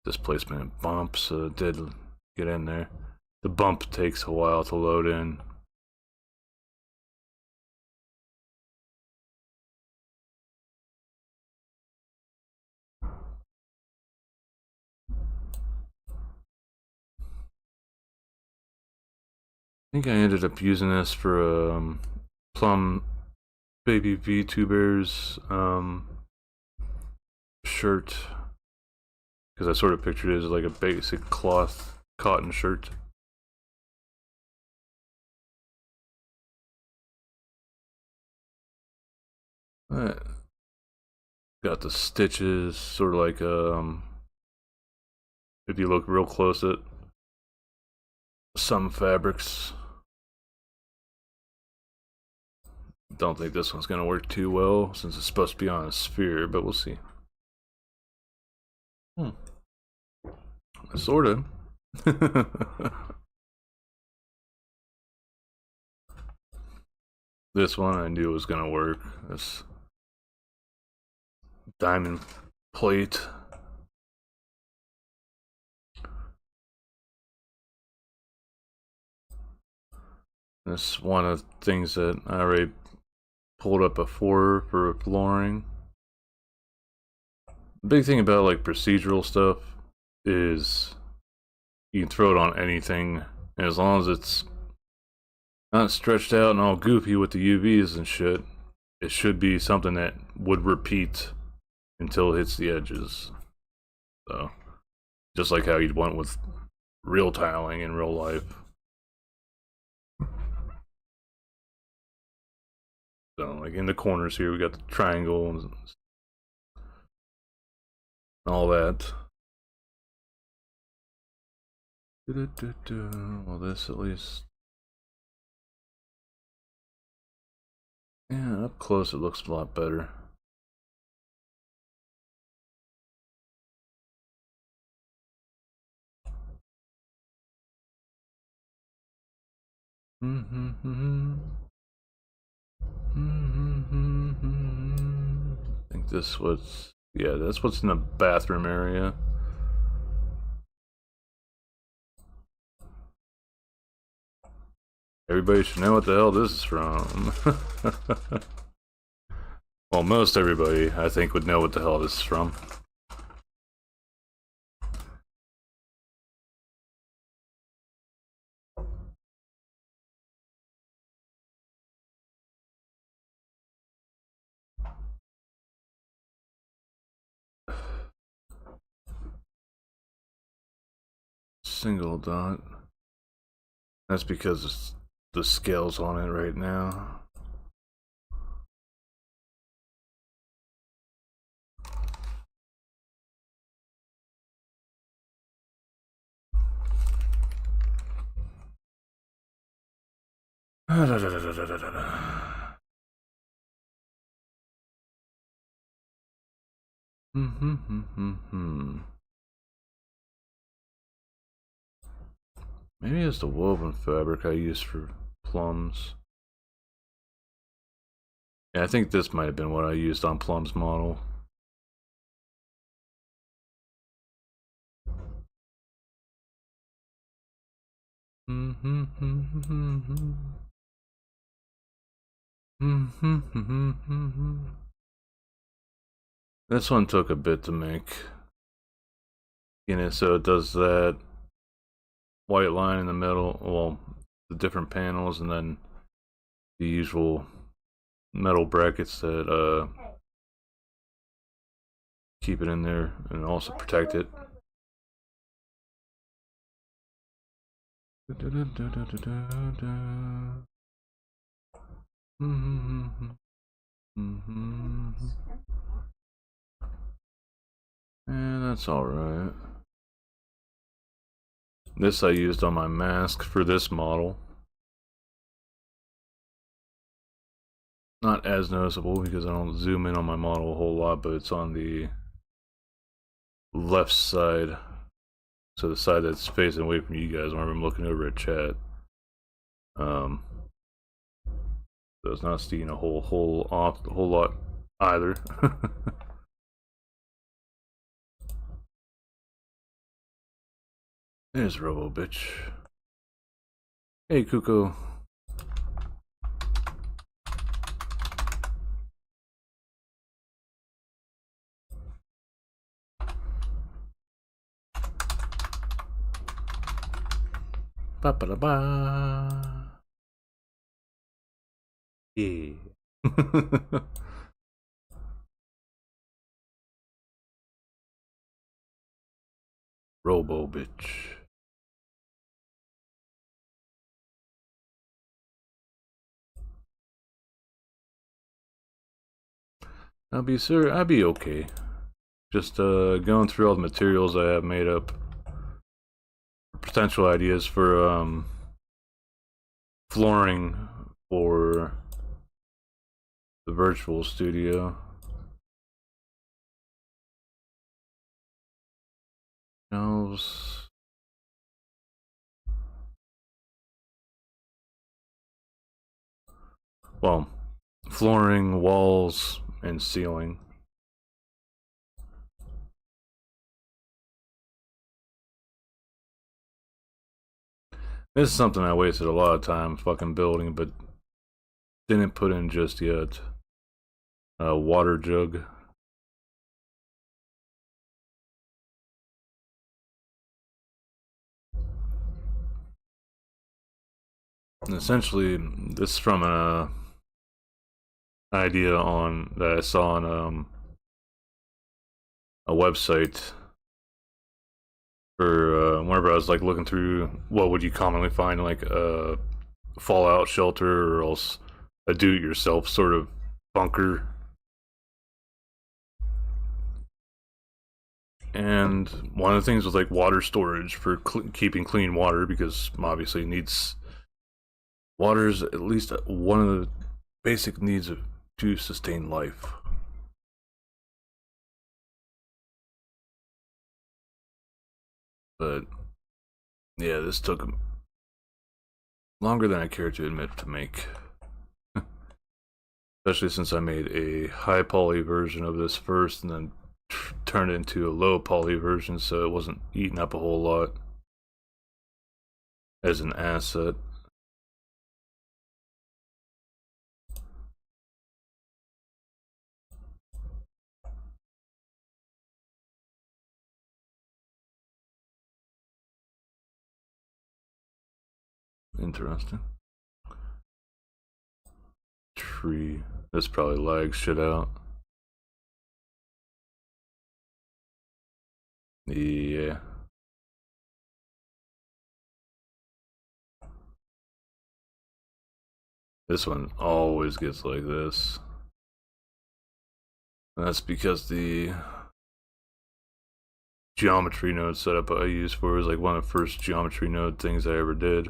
Displacement bumps did get in there. The bump takes a while to load in. I think I ended up using this for Plum Baby Vtuber's shirt, because I sort of pictured it as like a basic cloth cotton shirt. Got the stitches, sort of like if you look real close at some fabrics. Don't think this one's gonna work too well since it's supposed to be on a sphere, but we'll see. Sorta. This one I knew was gonna work. This diamond plate. This is one of the things that I already pulled up before for flooring. The big thing about like procedural stuff is You can throw it on anything, and as long as it's not stretched out and all goofy with the UVs and shit, it should be something that would repeat until it hits the edges. So, just like how you'd want with real tiling in real life. So, like in the corners here, we got the triangle and all that. Well, this at least. Yeah, up close it looks a lot better. I think this was, yeah, that's what's in the bathroom area. Everybody should know what the hell this is from. Well, most everybody, I think, would know what the hell this is from. Single dot. That's because the scale's on it right now. Maybe it's the woven fabric I use for plums. Yeah, I think this might have been what I used on Plum's model. This one took a bit to make. You know, so it does that white line in the middle, well, the different panels, and then the usual metal brackets that keep it in there and also protect it. Yeah, that's alright. This I used on my mask for this model. Not as noticeable because I don't zoom in on my model a whole lot, but it's on the left side. So the side that's facing away from you guys whenever I'm looking over at chat. So it's not seeing a whole lot either. There's Robo Bitch. Hey Kuko. Ba ba da ba. Yeah. Robo Bitch. I'll be okay. Just going through all the materials I have made up. Potential ideas for flooring for the virtual studio. Shelves. Well, flooring, walls, and ceiling. This is something I wasted a lot of time fucking building, but didn't put in just yet. A water jug. essentially, this is from an idea on that I saw on a website for whenever I was like looking through what would you commonly find like a fallout shelter or else a do-it-yourself sort of bunker. And one of the things was like water storage for keeping clean water, because obviously it needs water is at least one of the basic needs to sustain life. But yeah, this took longer than I care to admit to make. Especially since I made a high poly version of this first and then turned it into a low poly version, so it wasn't eating up a whole lot as an asset. Interesting. Tree. This probably lags shit out. Yeah. This one always gets like this. And that's because the geometry node setup I used for it was like one of the first geometry node things I ever did.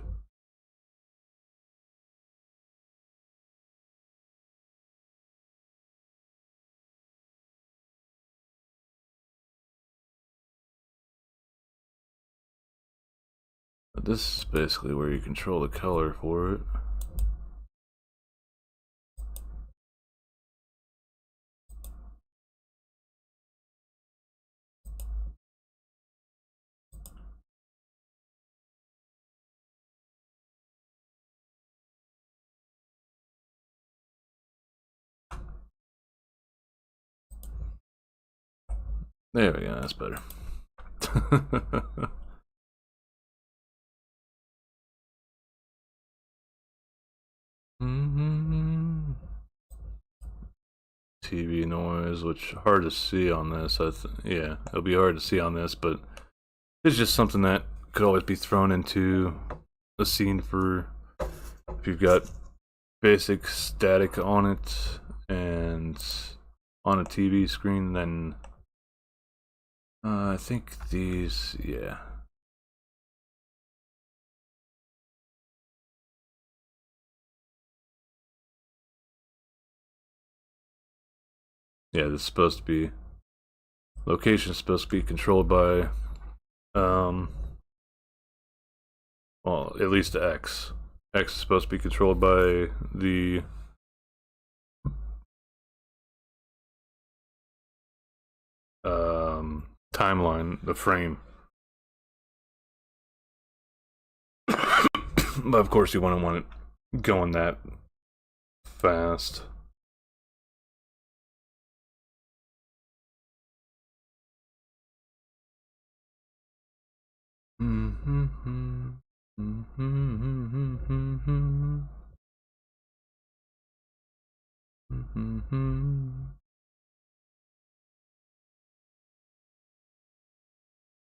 But this is basically where you control the color for it. There we go, that's better. TV noise, which hard to see on this. Yeah, it'll be hard to see on this, but it's just something that could always be thrown into a scene for if you've got basic static on it and on a TV screen. Then I think these, yeah. Yeah, this is supposed to be, location is supposed to be controlled by, well, at least X. X is supposed to be controlled by the timeline, the frame. But of course you wouldn't want it going that fast.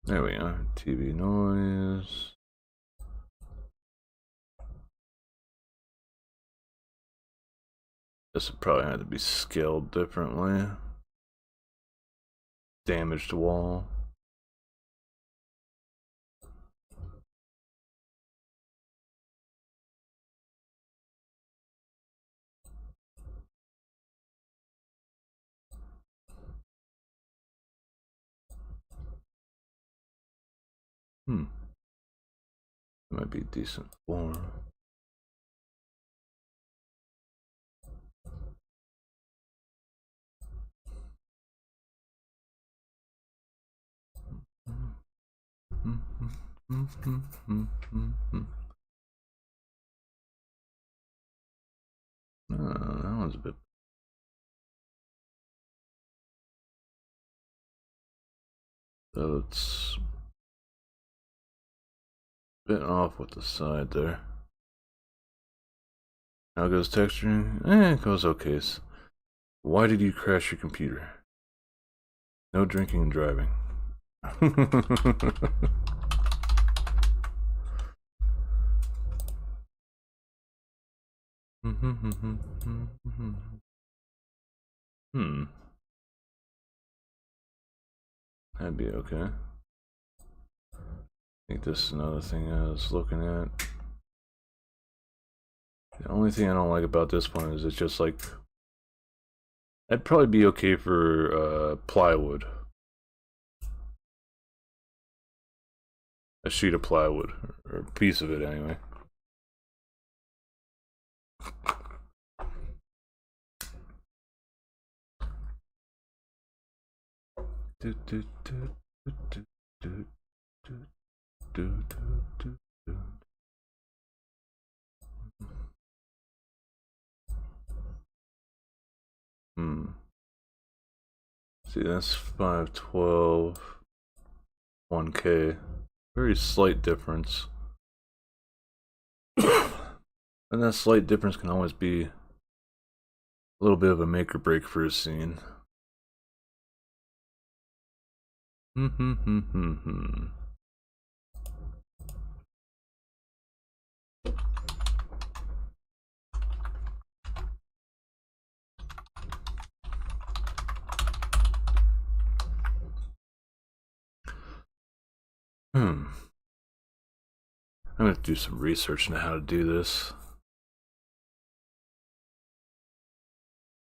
There we are. TV noise. This would probably have to be scaled differently. Damaged wall. Might be decent form. That one's a bit. So it's a bit off with the side there. How goes texturing? It goes okay. Why did you crash your computer? No drinking and driving. That'd be okay. I think this is another thing I was looking at. The only thing I don't like about this one is it's just like... That'd probably be okay for plywood. A sheet of plywood, or a piece of it anyway. See, that's 512, 1K. Very slight difference. And that slight difference can always be a little bit of a make or break for a scene. I'm gonna do some research on how to do this.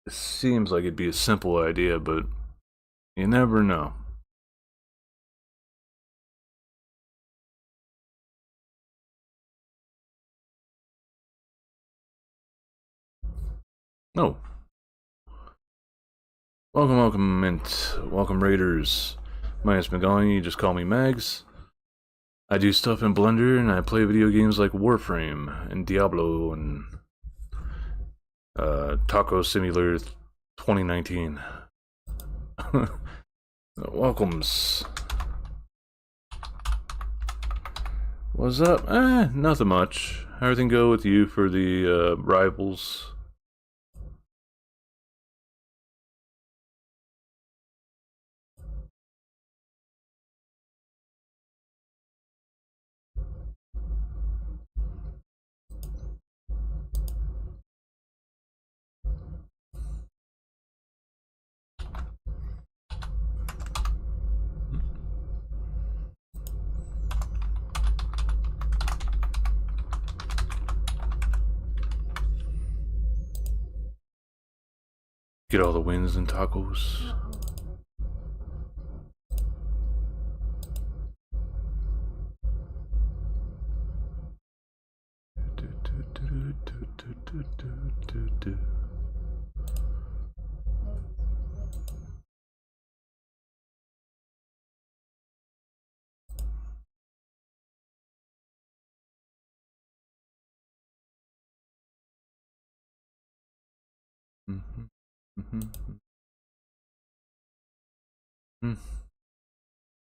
It seems like it'd be a simple idea, but you never know. Oh. Welcome, Mint. Welcome, Raiders. My name's Magali, you just call me Mags. I do stuff in Blender, and I play video games like Warframe, and Diablo, and Taco Simulator 2019. Welcomes. What's up? Nothing much. How everything go with you for the rivals? Get all the wins and tacos.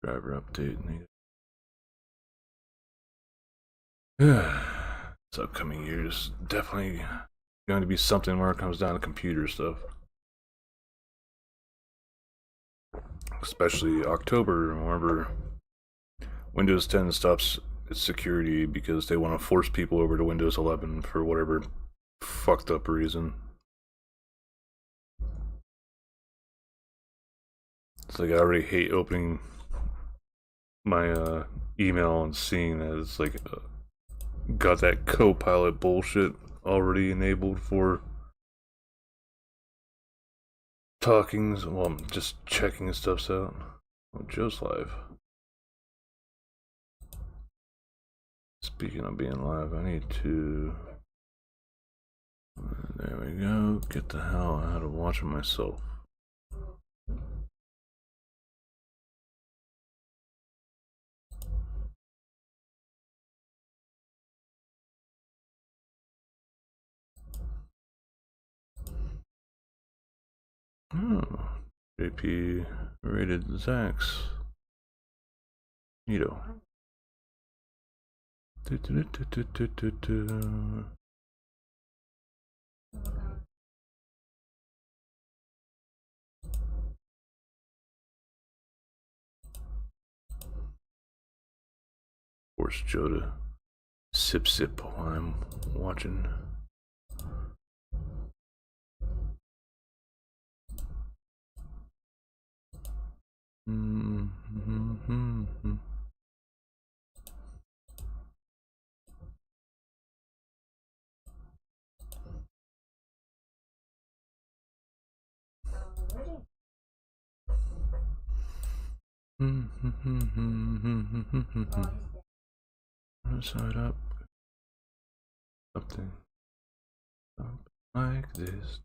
Driver update. This upcoming year is definitely going to be something where it comes down to computer stuff. Especially October, whenever Windows 10 stops its security because they want to force people over to Windows 11 for whatever fucked up reason. It's like I already hate opening my email and seeing that it's like got that Copilot bullshit already enabled for talkings. Well, I'm just checking stuff out. Oh, Joe's live. Speaking of being live, I need to... There we go. Get the hell out of watching myself. Oh, JP rated Zax. Neato. force Joe to sip while I'm watching. Side up. Something like this.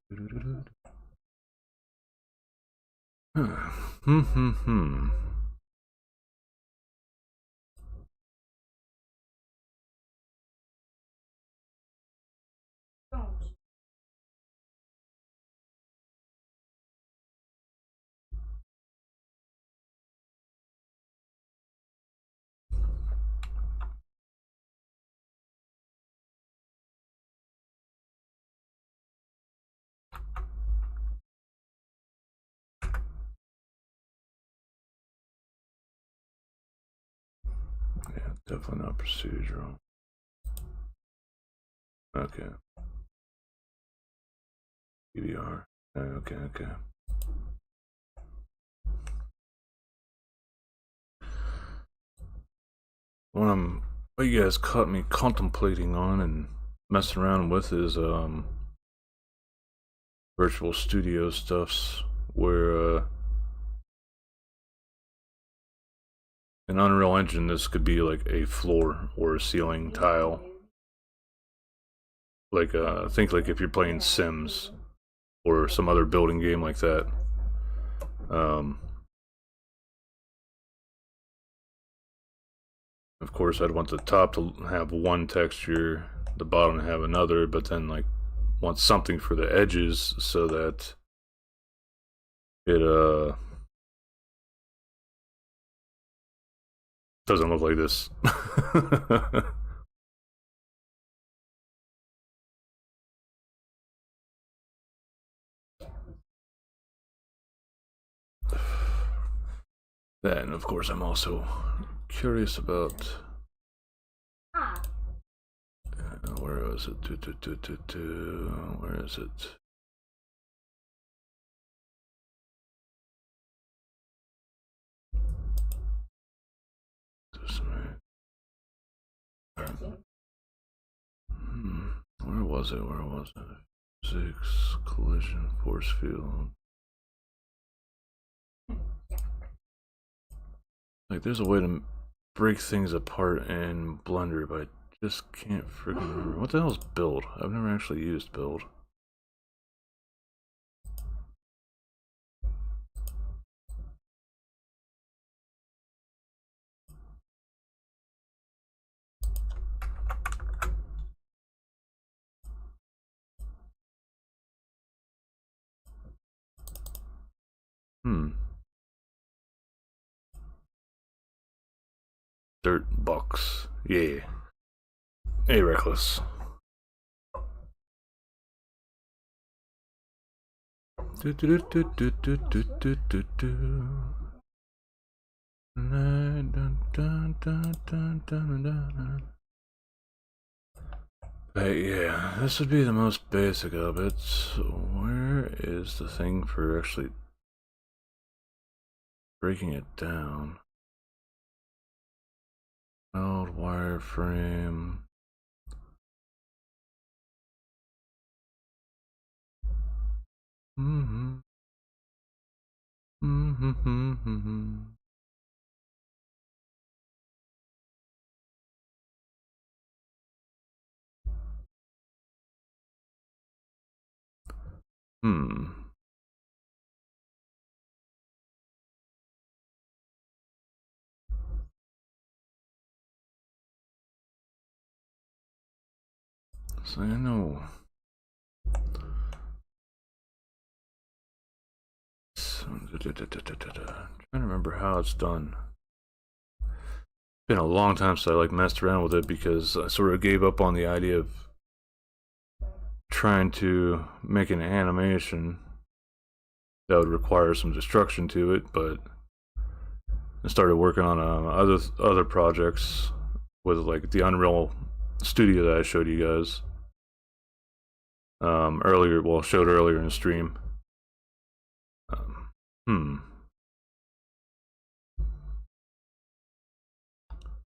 Yeah, definitely not procedural. Okay. PBR. Okay. What you guys caught me contemplating on and messing around with is virtual studio stuffs where in Unreal Engine this could be like a floor or a ceiling tile. Like think like if you're playing Sims or some other building game like that. Of course, I'd want the top to have one texture, the bottom to have another, but then like want something for the edges so that it doesn't look like this. Then, of course, I'm also curious about where was it? Where is it? Where was it? Physics, collision, force field. Like, there's a way to break things apart in Blender, but I just can't freaking remember. What the hell is build? I've never actually used build. Dirt box. Yeah. Hey, Reckless. But yeah, this would be the most basic of it. Where is the thing for actually breaking it down? Old wireframe. So I know. Trying to remember how it's done. It's been a long time since I like messed around with it because I sort of gave up on the idea of trying to make an animation that would require some destruction to it, but I started working on other projects with like the Unreal Studio that I showed you guys earlier. Well, showed earlier in the stream.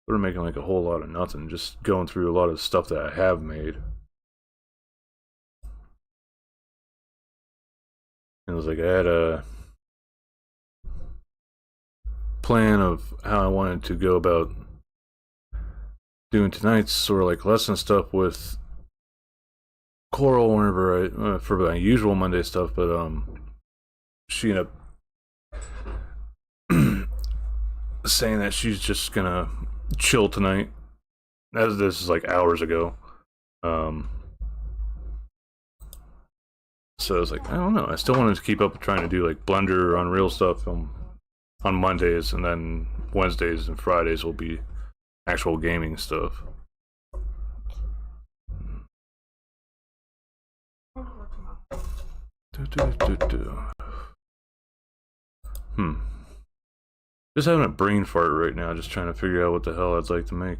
We're making like a whole lot of nothing, just going through a lot of stuff that I have made. It was like I had a plan of how I wanted to go about doing tonight's sort of like lesson stuff with Coral whenever for my usual Monday stuff, but she ended up saying that she's just gonna chill tonight. This is like hours ago. So I was like, I don't know. I still wanted to keep up with trying to do like Blender or Unreal stuff on Mondays, and then Wednesdays and Fridays will be actual gaming stuff. Just having a brain fart right now, just trying to figure out what the hell I'd like to make.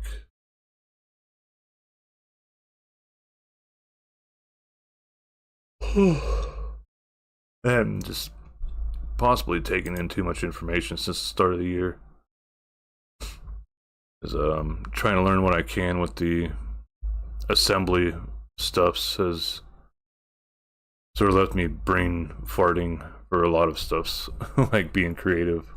I haven't just possibly taken in too much information since the start of the year. As trying to learn what I can with the assembly stuffs has sort of left me brain farting for a lot of stuffs, like being creative.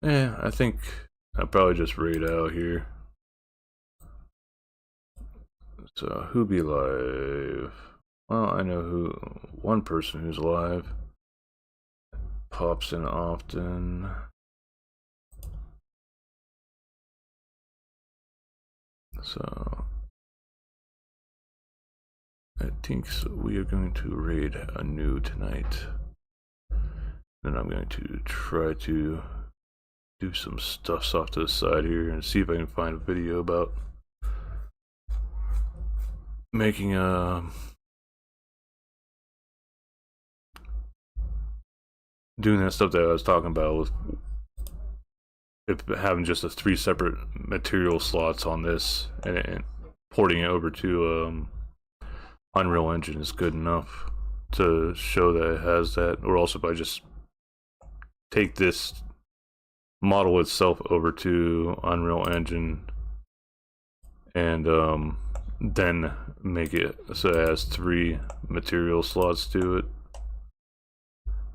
Yeah, I think I'll probably just raid out here. So, who be live? Well, I know one person who's live. Pops in often. So, I think we are going to raid a new tonight. Then I'm going to try to do some stuffs off to the side here and see if I can find a video about making doing that stuff that I was talking about with having just 3 separate material slots on this and porting it over to Unreal Engine is good enough to show that it has that. Or also if I just take this model itself over to Unreal Engine and then make it so it has 3 material slots to it.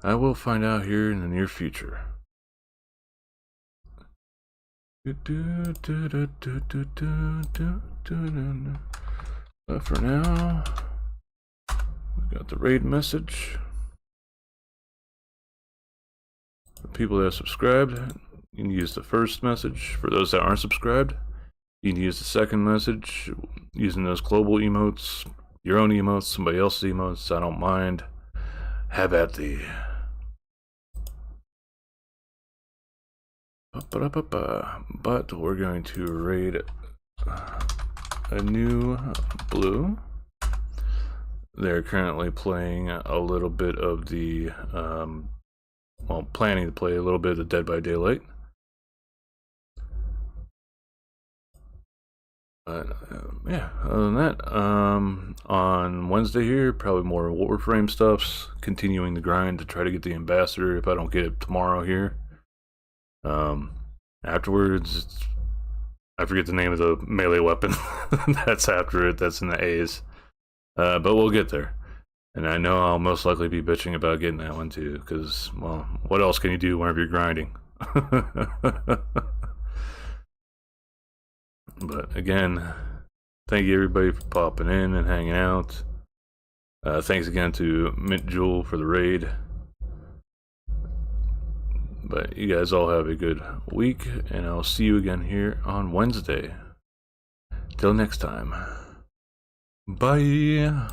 I will find out here in the near future. But for now, we got the raid message. For people that are subscribed, you can use the first message. For those that aren't subscribed, you can use the second message using those global emotes, your own emotes, somebody else's emotes. I don't mind. Have at thee. But we're going to raid a new blue. They're currently playing a little bit of the, well, planning to play a little bit of the Dead by Daylight. But yeah, other than that, on Wednesday here, probably more Warframe stuffs, continuing the grind to try to get the ambassador if I don't get it tomorrow here. Afterwards, I forget the name of the melee weapon that's after it, that's in the A's. But we'll get there. And I know I'll most likely be bitching about getting that one too, because, well, what else can you do whenever you're grinding? But again, thank you everybody for popping in and hanging out. Thanks again to Mint Jewel for the raid. But you guys all have a good week, and I'll see you again here on Wednesday. Till next time. Bye.